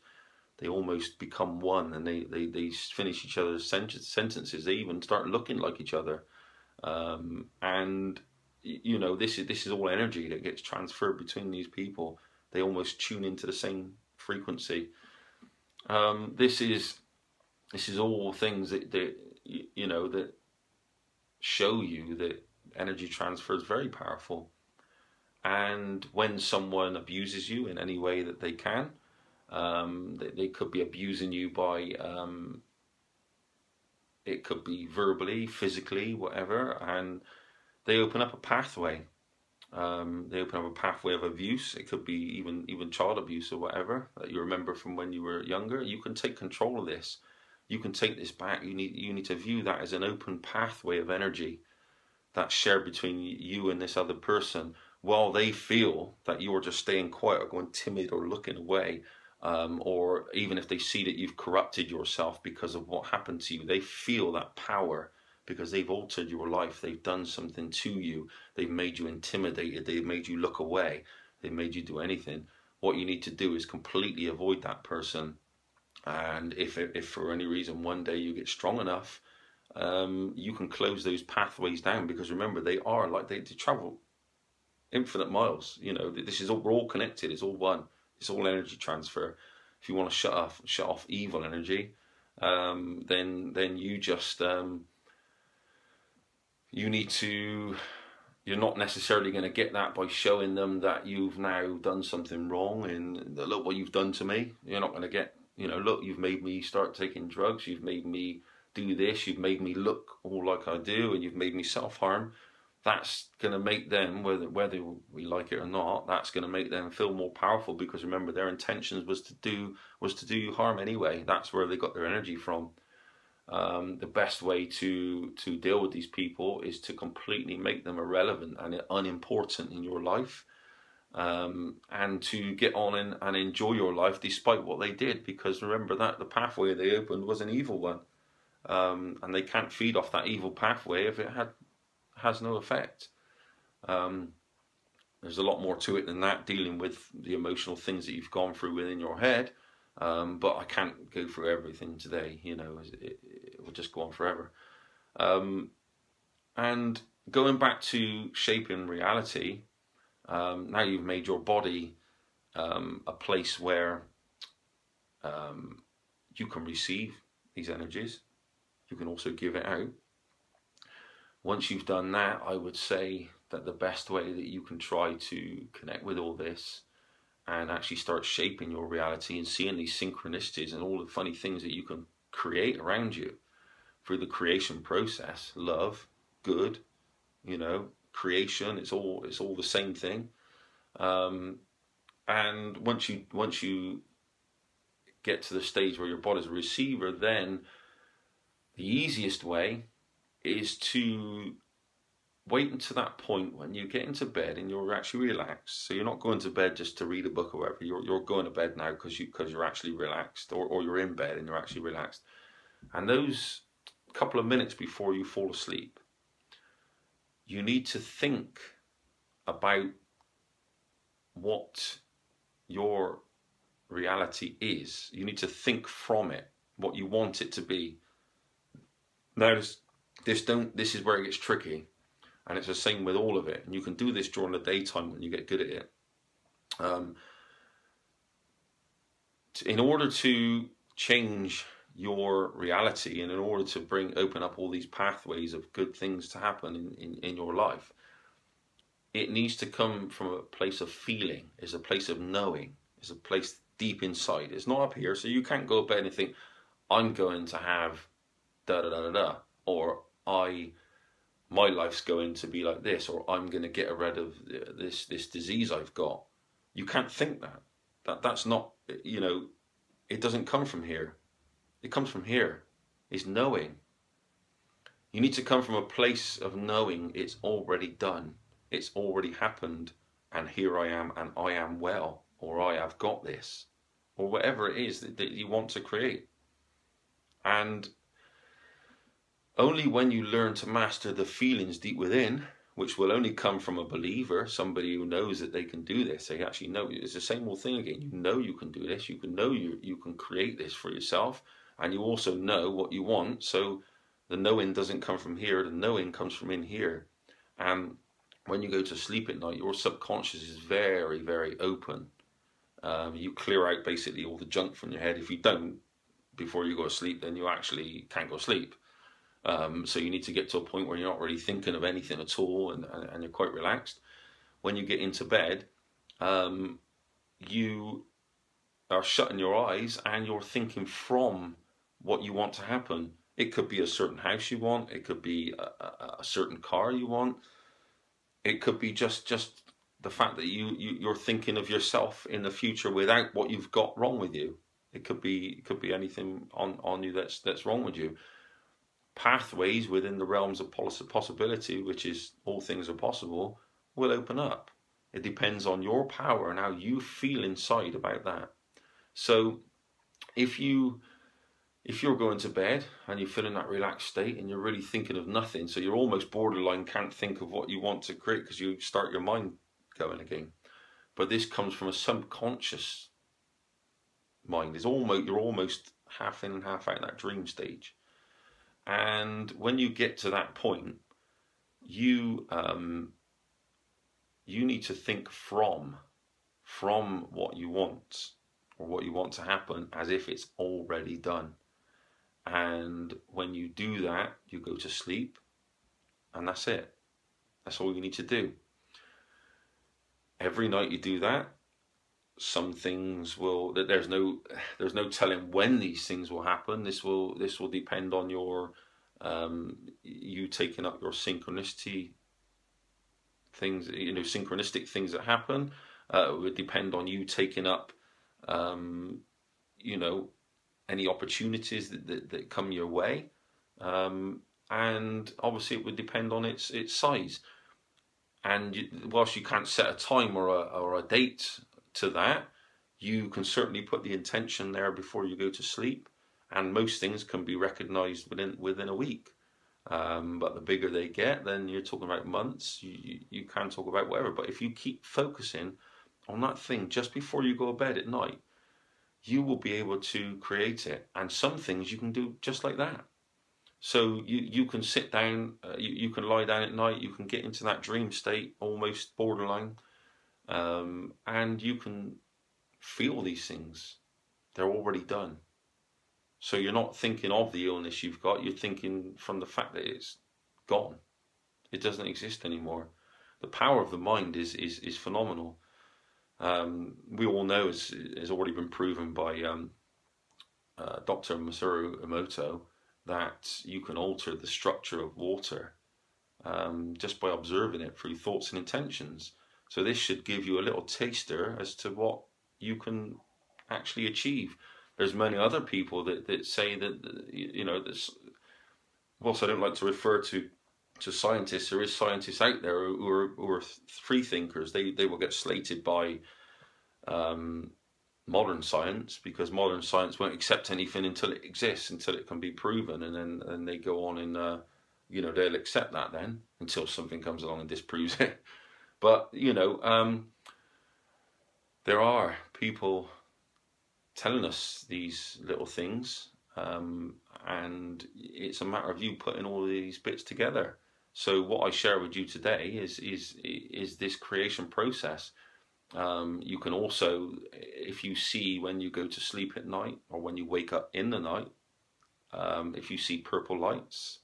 they almost become one, and they finish each other's sentences. They even start looking like each other. And you know, this is all energy that gets transferred between these people. They almost tune into the same frequency. This is all things that you know, that show you that energy transfer is very powerful. And when someone abuses you in any way that they can, they could be abusing you by, it could be verbally, physically, whatever, and they open up a pathway. They open up a pathway of abuse. It could be even child abuse or whatever that you remember from when you were younger. You can take control of this. You can take this back. You need to view that as an open pathway of energy that's shared between you and this other person, while they feel that you're just staying quiet or going timid or looking away, or even if they see that you've corrupted yourself because of what happened to you, they feel that power because they've altered your life. They've done something to you. They've made you intimidated. They've made you look away. They've made you do anything. What you need to do is completely avoid that person. And if for any reason one day you get strong enough, you can close those pathways down, because remember, they are like, they travel infinite miles. You know, this is all, we're all connected. It's all one. It's all energy transfer. If you want to shut off evil energy, then you just you need to. You're not necessarily going to get that by showing them that you've now done something wrong and look what you've done to me. You're not going to get, you know, look, you've made me start taking drugs. You've made me do this. You've made me look all like I do, and you've made me self-harm. That's going to make them, whether we like it or not, that's going to make them feel more powerful, because remember, their intentions was to do you harm anyway. That's where they got their energy from. The best way to deal with these people is to completely make them irrelevant and unimportant in your life, and to get on and enjoy your life despite what they did, because remember that the pathway they opened was an evil one, and they can't feed off that evil pathway if it has no effect. There's a lot more to it than that, dealing with the emotional things that you've gone through within your head. But I can't go through everything today, you know, it will just go on forever. And going back to shaping reality, now you've made your body a place where you can receive these energies. You can also give it out. Once you've done that, I would say that the best way that you can try to connect with all this and actually start shaping your reality and seeing these synchronicities and all the funny things that you can create around you through the creation process, love, good, you know, creation, it's all the same thing. And once you get to the stage where your body's a receiver, then the easiest way is to wait until that point when you get into bed and you're actually relaxed. So you're not going to bed just to read a book or whatever. You're going to bed now because you're actually relaxed, or you're in bed and you're actually relaxed. And those couple of minutes before you fall asleep, you need to think about what your reality is. You need to think from it, what you want it to be. Now, this is where it gets tricky, and it's the same with all of it. And you can do this during the daytime when you get good at it. In order to change your reality, and in order to open up all these pathways of good things to happen in your life, it needs to come from a place of feeling. It's a place of knowing. It's a place deep inside. It's not up here, so you can't go to bed and think, I'm going to have da da da da da, or my life's going to be like this, or I'm going to get rid of this disease I've got. You can't think that. That's not, you know, it doesn't come from here. It comes from here. It's knowing. You need to come from a place of knowing it's already done. It's already happened, and here I am, and I am well, or I have got this, or whatever it is that you want to create. And only when you learn to master the feelings deep within, which will only come from a believer, somebody who knows that they can do this, they actually know. It's the same old thing again. You know you can do this. You can know you can create this for yourself, and you also know what you want. So the knowing doesn't come from here. The knowing comes from in here. And when you go to sleep at night, your subconscious is very, very open. You clear out basically all the junk from your head. If you don't before you go to sleep, then you actually can't go to sleep. So you need to get to a point where you're not really thinking of anything at all, and you're quite relaxed. When you get into bed, you are shutting your eyes and you're thinking from what you want to happen. It could be a certain house you want. It could be a certain car you want. It could be just the fact that you're thinking of yourself in the future without what you've got wrong with you. It could be anything on you that's wrong with you. Pathways within the realms of possibility, which is all things are possible, will open up. It depends on your power and how you feel inside about that. So if you're going to bed and you feel in that relaxed state and you're really thinking of nothing, so you're almost borderline can't think of what you want to create because you start your mind going again. But this comes from a subconscious mind. You're almost half in and half out in that dream stage. And when you get to that point, you need to think from what you want or what you want to happen as if it's already done. And when you do that, you go to sleep, and that's it. That's all you need to do. Every night you do that, some things will. There's no telling when these things will happen. This will depend on your you taking up your synchronicity things. Synchronistic things that happen. It would depend on you taking up any opportunities that come your way, and obviously it would depend on its size. And whilst you can't set a time or a date to that, you can certainly put the intention there before you go to sleep, and most things can be recognized within a week. But the bigger they get, then you're talking about months. You can talk about whatever, but if you keep focusing on that thing just before you go to bed at night, you will be able to create it. And some things you can do just like that. So you can sit down, you can lie down at night, you can get into that dream state, almost borderline, and you can feel these things. They're already done. So you're not thinking of the illness you've got, you're thinking from the fact that it's gone. It doesn't exist anymore. The power of the mind is phenomenal. We all know, has already been proven by Dr. Masaru Emoto, that you can alter the structure of water just by observing it through thoughts and intentions. So this should give you a little taster as to what you can actually achieve. There's many other people that say that, this, whilst I don't like to refer to scientists, there is scientists out there who are free thinkers. They will get slated by modern science, because modern science won't accept anything until it exists, until it can be proven, and then they go on and they'll accept that then until something comes along and disproves it. But there are people telling us these little things, and it's a matter of you putting all these bits together. So what I share with you today is this creation process. You can also, if you see when you go to sleep at night or when you wake up in the night, if you see purple lights,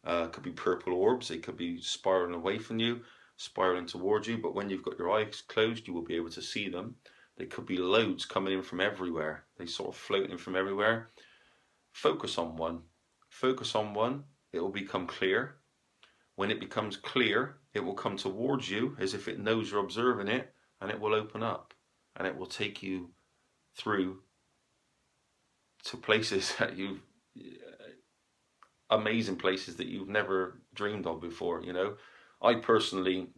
it could be purple orbs, they could be spiraling away from you, spiraling towards you, but when you've got your eyes closed, you will be able to see them. They could be loads coming in from everywhere. They sort of float in from everywhere. Focus on one. Focus on one. It will become clear. When it becomes clear, it will come towards you as if it knows you're observing it, and it will open up, and it will take you through to places that amazing places that you've never dreamed of before. I personally,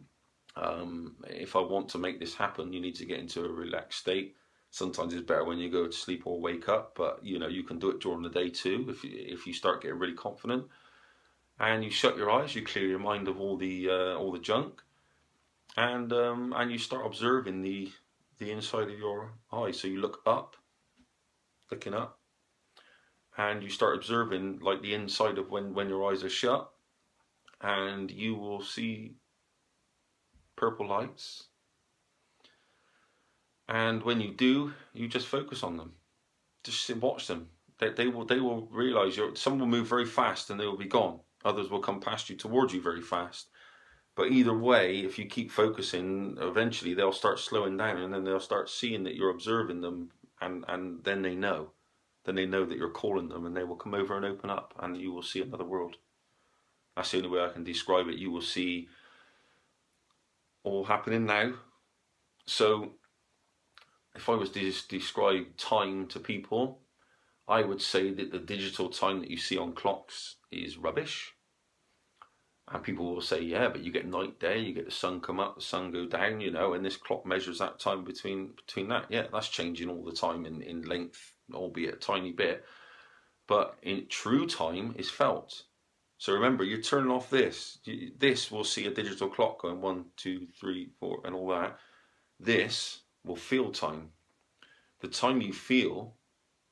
if I want to make this happen, you need to get into a relaxed state. Sometimes it's better when you go to sleep or wake up, but you can do it during the day too if you start getting really confident, and you shut your eyes, you clear your mind of all the junk, and you start observing the inside of your eyes. So you look up, looking up, and you start observing like the inside of when your eyes are shut, and you will see purple lights. And when you do, you just focus on them. Just watch them. They will realise some will move very fast and they will be gone. Others will come past you towards you very fast. But either way, if you keep focusing, eventually they'll start slowing down, and then they'll start seeing that you're observing them, and then they know. Then they know that you're calling them, and they will come over and open up, and you will see another world. That's the only way I can describe it. You will see all happening now. So if I was to describe time to people, I would say that the digital time that you see on clocks is rubbish. And people will say, yeah, but you get night, day, you get the sun come up, the sun go down, and this clock measures that time between that. Yeah, that's changing all the time in length, albeit a tiny bit. But in true time is felt. So remember, you're turning off this. This will see a digital clock going 1, 2, 3, 4, and all that. This will feel time. The time you feel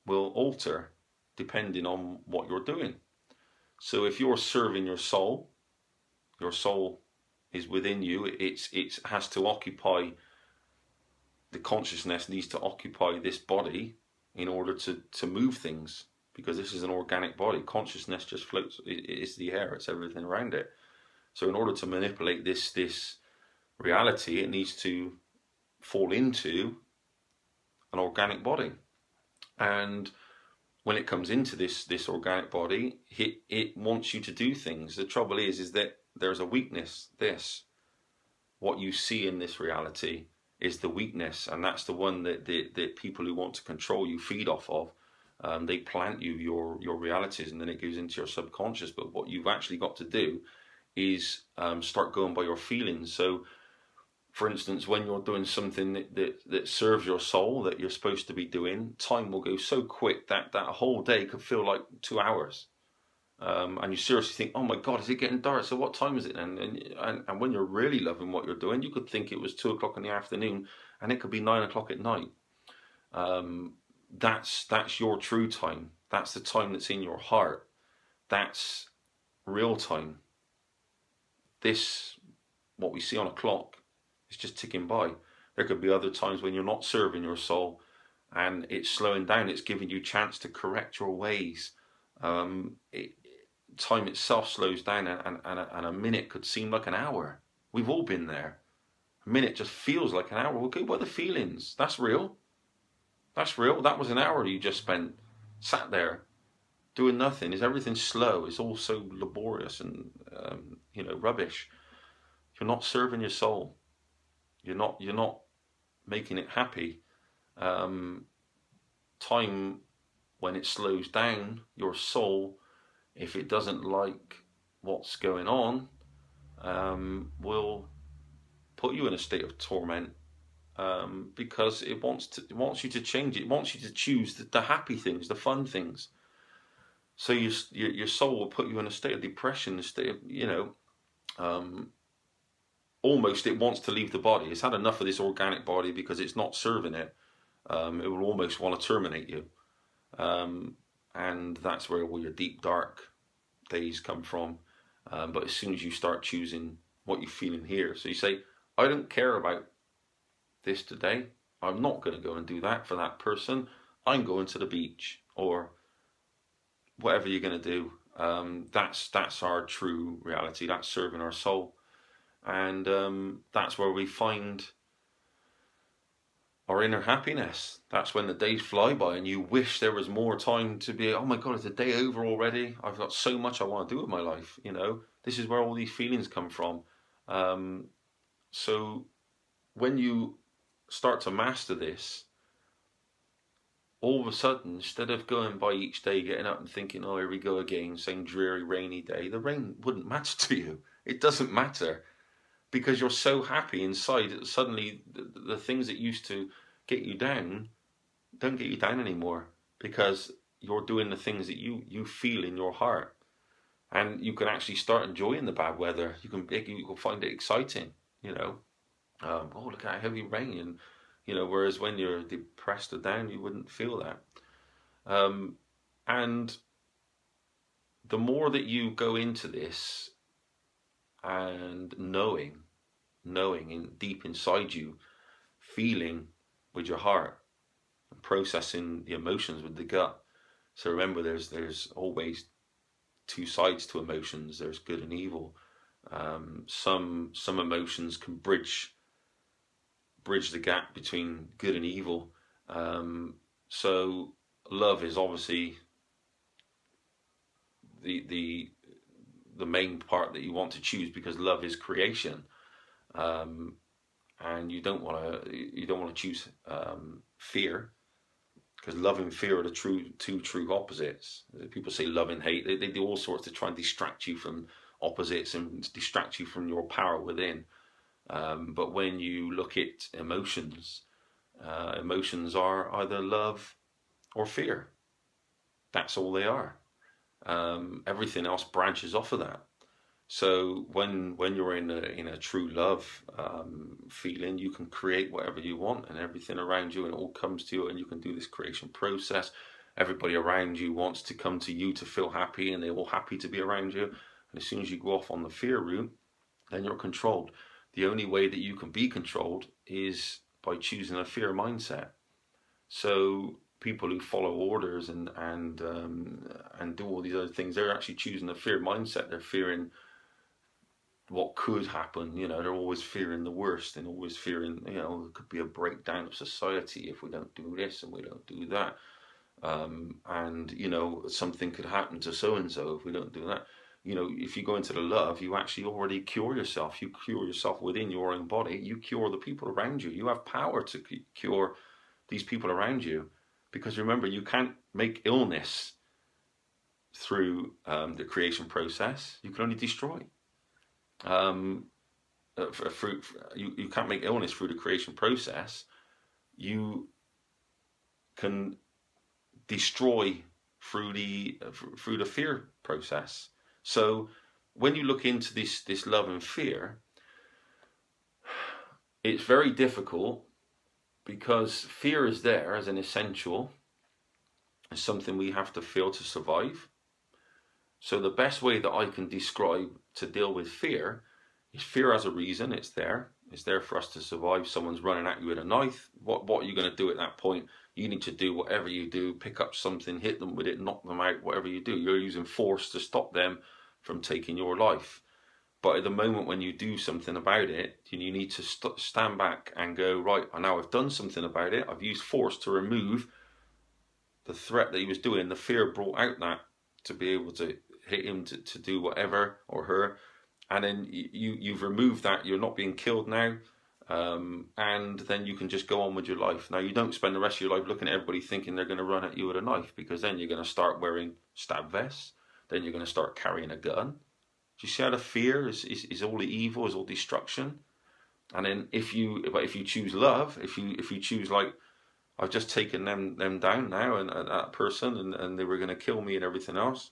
will alter depending on what you're doing. So if you're serving your soul is within you. It has to occupy, the consciousness needs to occupy this body in order to move things, because this is an organic body. Consciousness just floats. It's the air. It's everything around it. So in order to manipulate this reality, it needs to fall into an organic body. And when it comes into this organic body, it wants you to do things. The trouble is that there's a weakness. What you see in this reality is the weakness, and that's the one that the people who want to control you feed off of. They plant you your realities, and then it goes into your subconscious. But what you've actually got to do is start going by your feelings. So, for instance, when you're doing something that serves your soul, that you're supposed to be doing, time will go so quick that whole day could feel like 2 hours. And you seriously think, oh my God, is it getting dark? So what time is it then? And when you're really loving what you're doing, you could think it was 2 o'clock in the afternoon, and it could be 9 o'clock at night. That's your true time. That's the time that's in your heart. That's real time. What we see on a clock, is just ticking by. There could be other times when you're not serving your soul, and it's slowing down. It's giving you a chance to correct your ways. Time itself slows down, and a minute could seem like an hour. We've all been there. A minute just feels like an hour. Well, go by the feelings. That's real. That's real. That was an hour you just spent sat there doing nothing. Is everything slow? It's all so laborious and rubbish. You're not serving your soul. You're not making it happy. Time, when it slows down, your soul, if it doesn't like what's going on, will put you in a state of torment, because it wants you to change it. It wants you to choose the happy things, the fun things. So your soul will put you in a state of depression, a state of almost it wants to leave the body. It's had enough of this organic body because it's not serving it. It will almost want to terminate you. And that's where all your deep, dark days come from. But as soon as you start choosing what you feel in here, so you say, I don't care about this today. I'm not going to go and do that for that person. I'm going to the beach, or whatever you're going to do. That's our true reality. That's serving our soul. And that's where we find our inner happiness. That's when the days fly by and you wish there was more time to be, oh my God, is the day over already? I've got so much I want to do with my life. This is where all these feelings come from. So when you start to master this, all of a sudden, instead of going by each day, getting up and thinking, oh, here we go again, same dreary, rainy day, the rain wouldn't matter to you. It doesn't matter. Because you're so happy inside that suddenly the things that used to get you down don't get you down anymore, because you're doing the things that you feel in your heart, and you can actually start enjoying the bad weather. You can find it exciting. Oh, look at heavy rain, and whereas when you're depressed or down, you wouldn't feel that. And the more that you go into this, and knowing in deep inside you, feeling with your heart, and processing the emotions with the gut, So remember, there's always two sides to emotions. There's good and evil. Some emotions can bridge the gap between good and evil. So love is obviously the main part that you want to choose, because love is creation, and you don't want to choose fear, because love and fear are the two true opposites. People say love and hate. They do all sorts to try and distract you from opposites and distract you from your power within. But when you look at emotions, emotions are either love or fear. That's all they are. Everything else branches off of that. So when you're in a true love feeling, you can create whatever you want and everything around you, and it all comes to you, and you can do this creation process. Everybody around you wants to come to you to feel happy, and they're all happy to be around you. And as soon as you go off on the fear route, then you're controlled. The only way that you can be controlled is by choosing a fear mindset. So people who follow orders and do all these other things, they're actually choosing a fear mindset. They're fearing what could happen. You know, they're always fearing the worst, and always fearing, you know, there could be a breakdown of society if we don't do this and we don't do that. And, you know, something could happen to so-and-so if we don't do that. You know, if you go into the love, you actually already cure yourself. You cure yourself within your own body. You cure the people around you. You have power to cure these people around you. Because remember, you can't make illness through the creation process. You can only destroy. You can't make illness through the creation process. You can destroy through the fear process. So when you look into this love and fear, it's very difficult, because fear is there as an essential, as something we have to feel to survive. So the best way that I can describe to deal with fear is fear has a reason. It's there. It's there for us to survive. Someone's running at you with a knife. What are you going to do at that point? You need to do whatever you do. Pick up something, hit them with it, knock them out, whatever you do. You're using force to stop them from taking your life. But at the moment when you do something about it, you need to stand back and go, right, now I've done something about it. I've used force to remove the threat that he was doing. The fear brought out that to be able to hit him to do whatever, or her. And then you've removed that. You're not being killed now. And then you can just go on with your life. Now, you don't spend the rest of your life looking at everybody thinking they're going to run at you with a knife, because then you're going to start wearing stab vests. Then you're going to start carrying a gun. Do you see how the fear is all the evil, is all destruction? And then if you choose love, if you choose, like, I've just taken them down now, and that person, and they were going to kill me and everything else.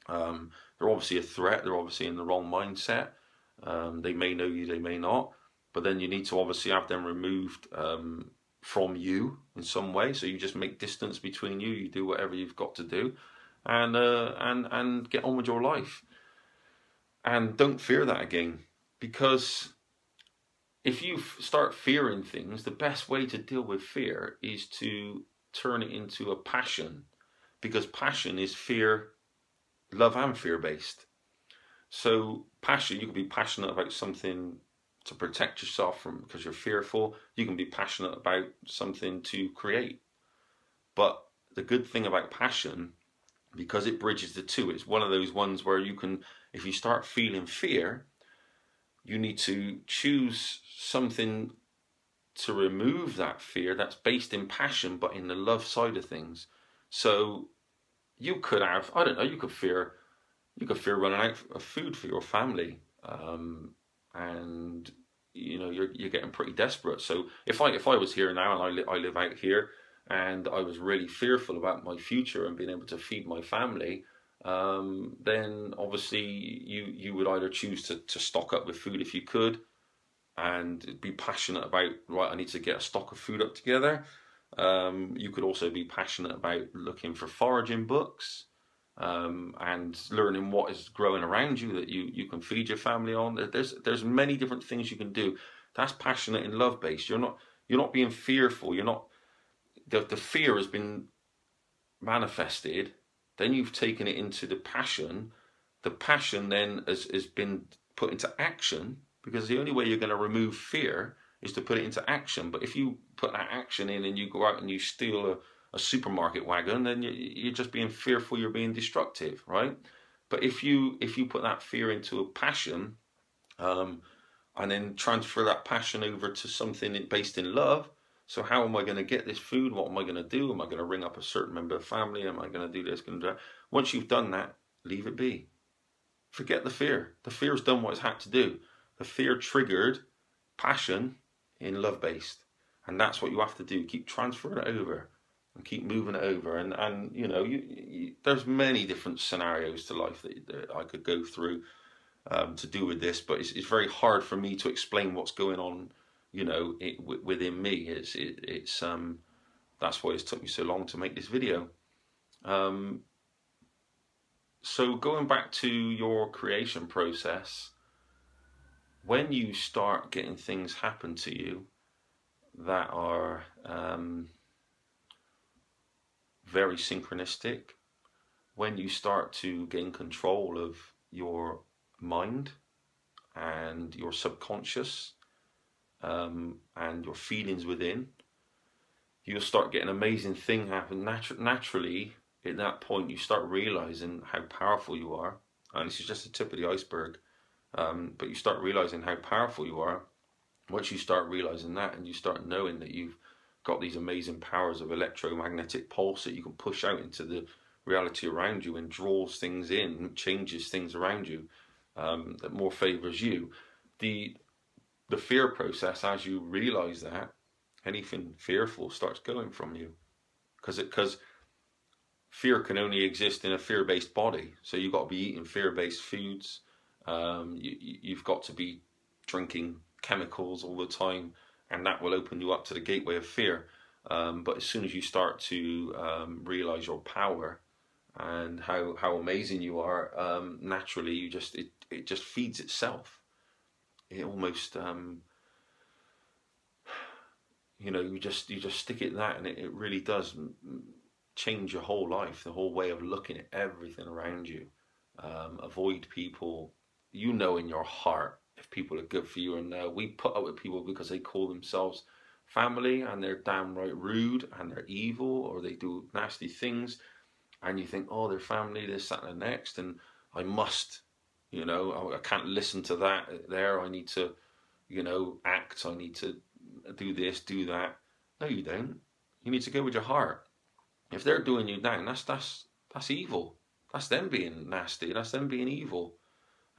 They're obviously a threat. They're obviously in the wrong mindset. They may know you, they may not. But then you need to obviously have them removed from you in some way. So you just make distance between you. You do whatever you've got to do, and get on with your life. And don't fear that again, because if you start fearing things, the best way to deal with fear is to turn it into a passion, because passion is fear, love and fear based. So passion, you can be passionate about something to protect yourself from, because you're fearful. You can be passionate about something to create. But the good thing about passion, because it bridges the two, it's one of those ones where you can, if you start feeling fear, you need to choose something to remove that fear that's based in passion, but in the love side of things. So you could have, I don't know, you could fear running out of food for your family, and you know you're getting pretty desperate. So if I was here now, and I live out here, and I was really fearful about my future and being able to feed my family, then obviously you would either choose to stock up with food if you could, and be passionate about, right, I need to get a stock of food up together. You could also be passionate about looking for foraging books, and learning what is growing around you that you can feed your family on. There's many different things you can do. That's passionate and love based. You're not being fearful. You're not, the fear has been manifested, then you've taken it into the passion. The passion then has been put into action, because the only way you're going to remove fear is to put it into action. But if you put that action in and you go out and you steal a supermarket wagon, then you're just being fearful, you're being destructive, right? But if you put that fear into a passion, and then transfer that passion over to something based in love. So how am I going to get this food? What am I going to do? Am I going to ring up a certain member of the family? Am I going to do this? Going to do that? Once you've done that, leave it be. Forget the fear. The fear's done what it's had to do. The fear triggered passion in love-based. And that's what you have to do. Keep transferring it over and keep moving it over. And you know, there's many different scenarios to life that I could go through to do with this, but it's very hard for me to explain what's going on, you know, within me. It's that's why it's took me so long to make this video. So going back to your creation process, when you start getting things happen to you that are very synchronistic, when you start to gain control of your mind and your subconscious and your feelings within, you'll start getting amazing things happen naturally. At that point, you start realizing how powerful you are, and this is just the tip of the iceberg. But you start realizing how powerful you are. Once you start realizing that, and you start knowing that you've got these amazing powers of electromagnetic pulse that you can push out into the reality around you and draws things in, changes things around you, that more favors you. The fear process, as you realize that, anything fearful starts going from you, because fear can only exist in a fear-based body. So you've got to be eating fear-based foods. You've got to be drinking chemicals all the time, and that will open you up to the gateway of fear. But as soon as you start to realize your power and how amazing you are, naturally it just feeds itself. It almost you know, you just stick it that, and it really does change your whole life, the whole way of looking at everything around you. Avoid people, you know, in your heart if people are good for you or no. We put up with people because they call themselves family and they're downright rude and they're evil or they do nasty things, and you think, oh, they're family, this, that, and the next, and I must, you know, I can't listen to that there. I need to, you know, act. I need to do this, do that. No, you don't. You need to go with your heart. If they're doing you down, that's evil. That's them being nasty. That's them being evil.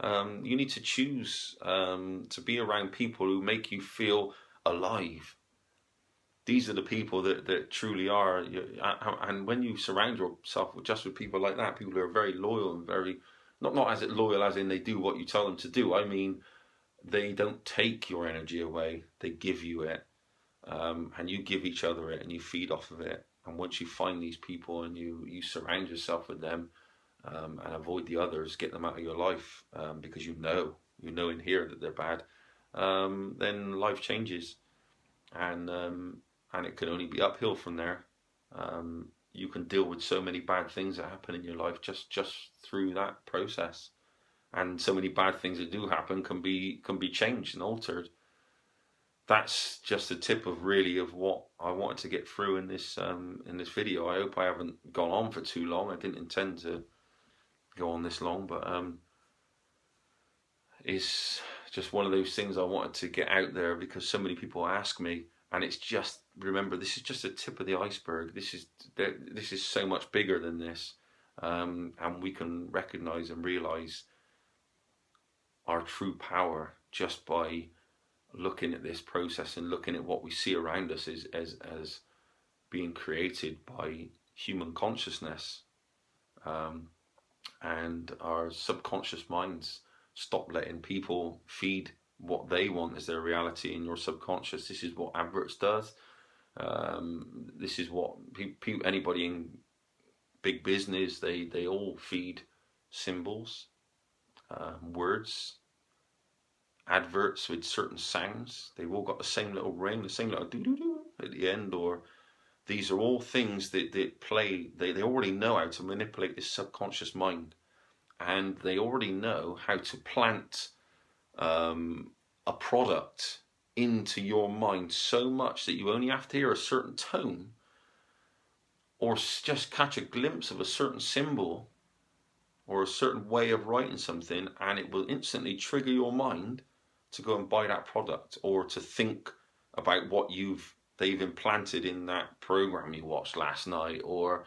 You need to choose to be around people who make you feel alive. These are the people that truly are. And when you surround yourself with people like that, people who are very loyal and very, not as loyal as in they do what you tell them to do. I mean, they don't take your energy away. They give you it. And you give each other it and you feed off of it. And once you find these people and you surround yourself with them, and avoid the others, get them out of your life, because you know in here that they're bad, then life changes, and it can only be uphill from there. You can deal with so many bad things that happen in your life just through that process, and so many bad things that do happen can be changed and altered. That's just a tip of what I wanted to get through in this video. I hope I haven't gone on for too long. I didn't intend to go on this long, but it's just one of those things I wanted to get out there because so many people ask me, and it's just, remember, this is just a tip of the iceberg. This is so much bigger than this, and we can recognize and realize our true power just by looking at this process and looking at what we see around us as being created by human consciousness. And our subconscious minds stop letting people feed what they want as their reality in your subconscious. This is what adverts does. This is what anybody in big business, they all feed symbols, words, adverts with certain sounds. They've all got the same little ring, the same little doo-doo-doo at the end, or These are all things that play, they already know how to manipulate this subconscious mind, and they already know how to plant a product into your mind so much that you only have to hear a certain tone or just catch a glimpse of a certain symbol or a certain way of writing something, and it will instantly trigger your mind to go and buy that product, or to think about what they've implanted in that program you watched last night, or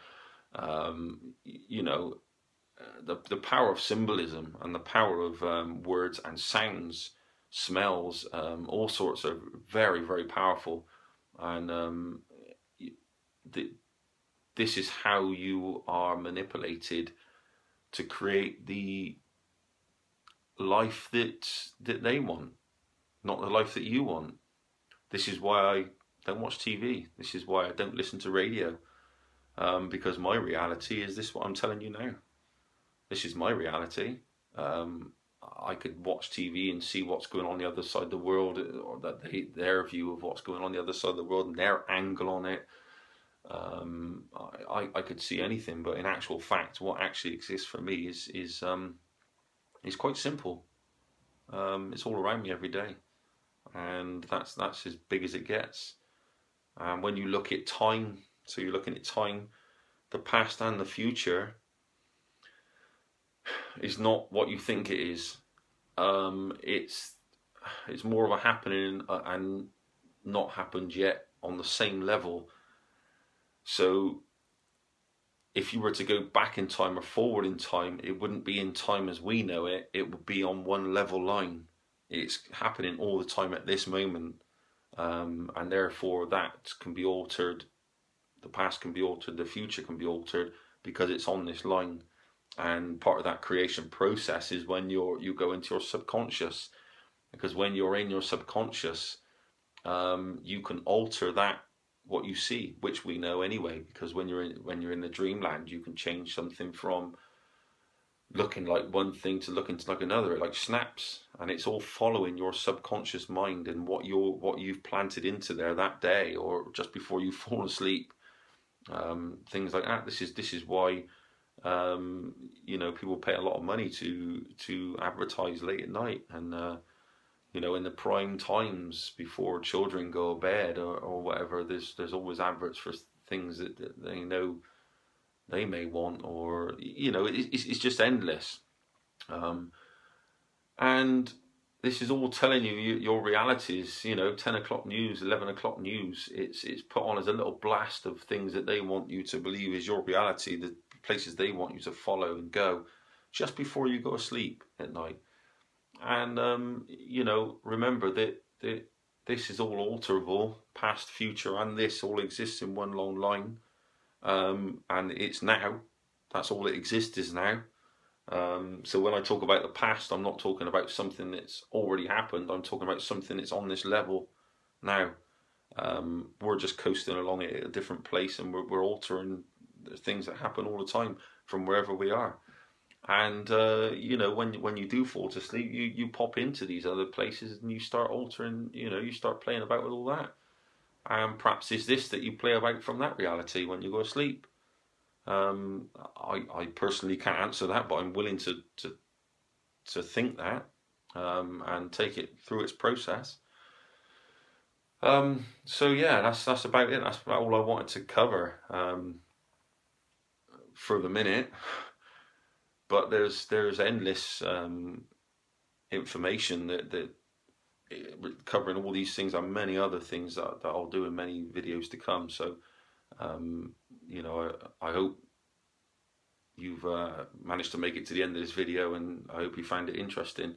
you know, the power of symbolism and the power of words and sounds, smells, all sorts are very, very powerful. And this is how you are manipulated to create the life that they want, not the life that you want. This is why I don't watch TV. This is why I don't listen to radio, because my reality is this, what I'm telling you now. This is my reality. I could watch TV and see what's going on the other side of the world, or their view of what's going on the other side of the world and their angle on it. I could see anything, but in actual fact, what actually exists for me is quite simple. It's all around me every day, and that's as big as it gets. And when you look at time, so you're looking at time, the past and the future is not what you think it is. It's more of a happening and not happened yet on the same level. So if you were to go back in time or forward in time, it wouldn't be in time as we know it. It would be on one level line. It's happening all the time at this moment, and therefore that can be altered. The past can be altered, the future can be altered, because it's on this line. And part of that creation process is when you go into your subconscious, because when you're in your subconscious, you can alter that, what you see, which we know anyway, because when you're in the dreamland, you can change something from looking like one thing to looking like another. It like snaps, and it's all following your subconscious mind and what you've planted into there that day or just before you fall asleep. Things like that. This is why you know, people pay a lot of money to advertise late at night, and you know, in the prime times before children go to bed or whatever, there's always adverts for things that they know they may want, or you know, it's just endless. And this is all telling you your reality is, you know, 10 o'clock news, 11 o'clock news. It's put on as a little blast of things that they want you to believe is your reality, the places they want you to follow and go, just before you go to sleep at night. And you know, remember that this is all alterable, past, future, and this all exists in one long line. And it's now. That's all that exists is now. So when I talk about the past, I'm not talking about something that's already happened. I'm talking about something that's on this level now. We're just coasting along it at a different place, and we're altering the things that happen all the time from wherever we are. And you know, when you do fall to sleep, you pop into these other places and you start altering. You know, you start playing about with all that. And perhaps it's this that you play about from that reality when you go to sleep. I personally can't answer that, but I'm willing to think that and take it through its process. So yeah, that's about it. That's about all I wanted to cover for the minute. But there's endless information that covering all these things and many other things that I'll do in many videos to come. So you know, I hope you've managed to make it to the end of this video, and I hope you found it interesting,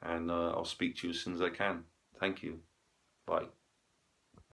and I'll speak to you as soon as I can. Thank you. Bye.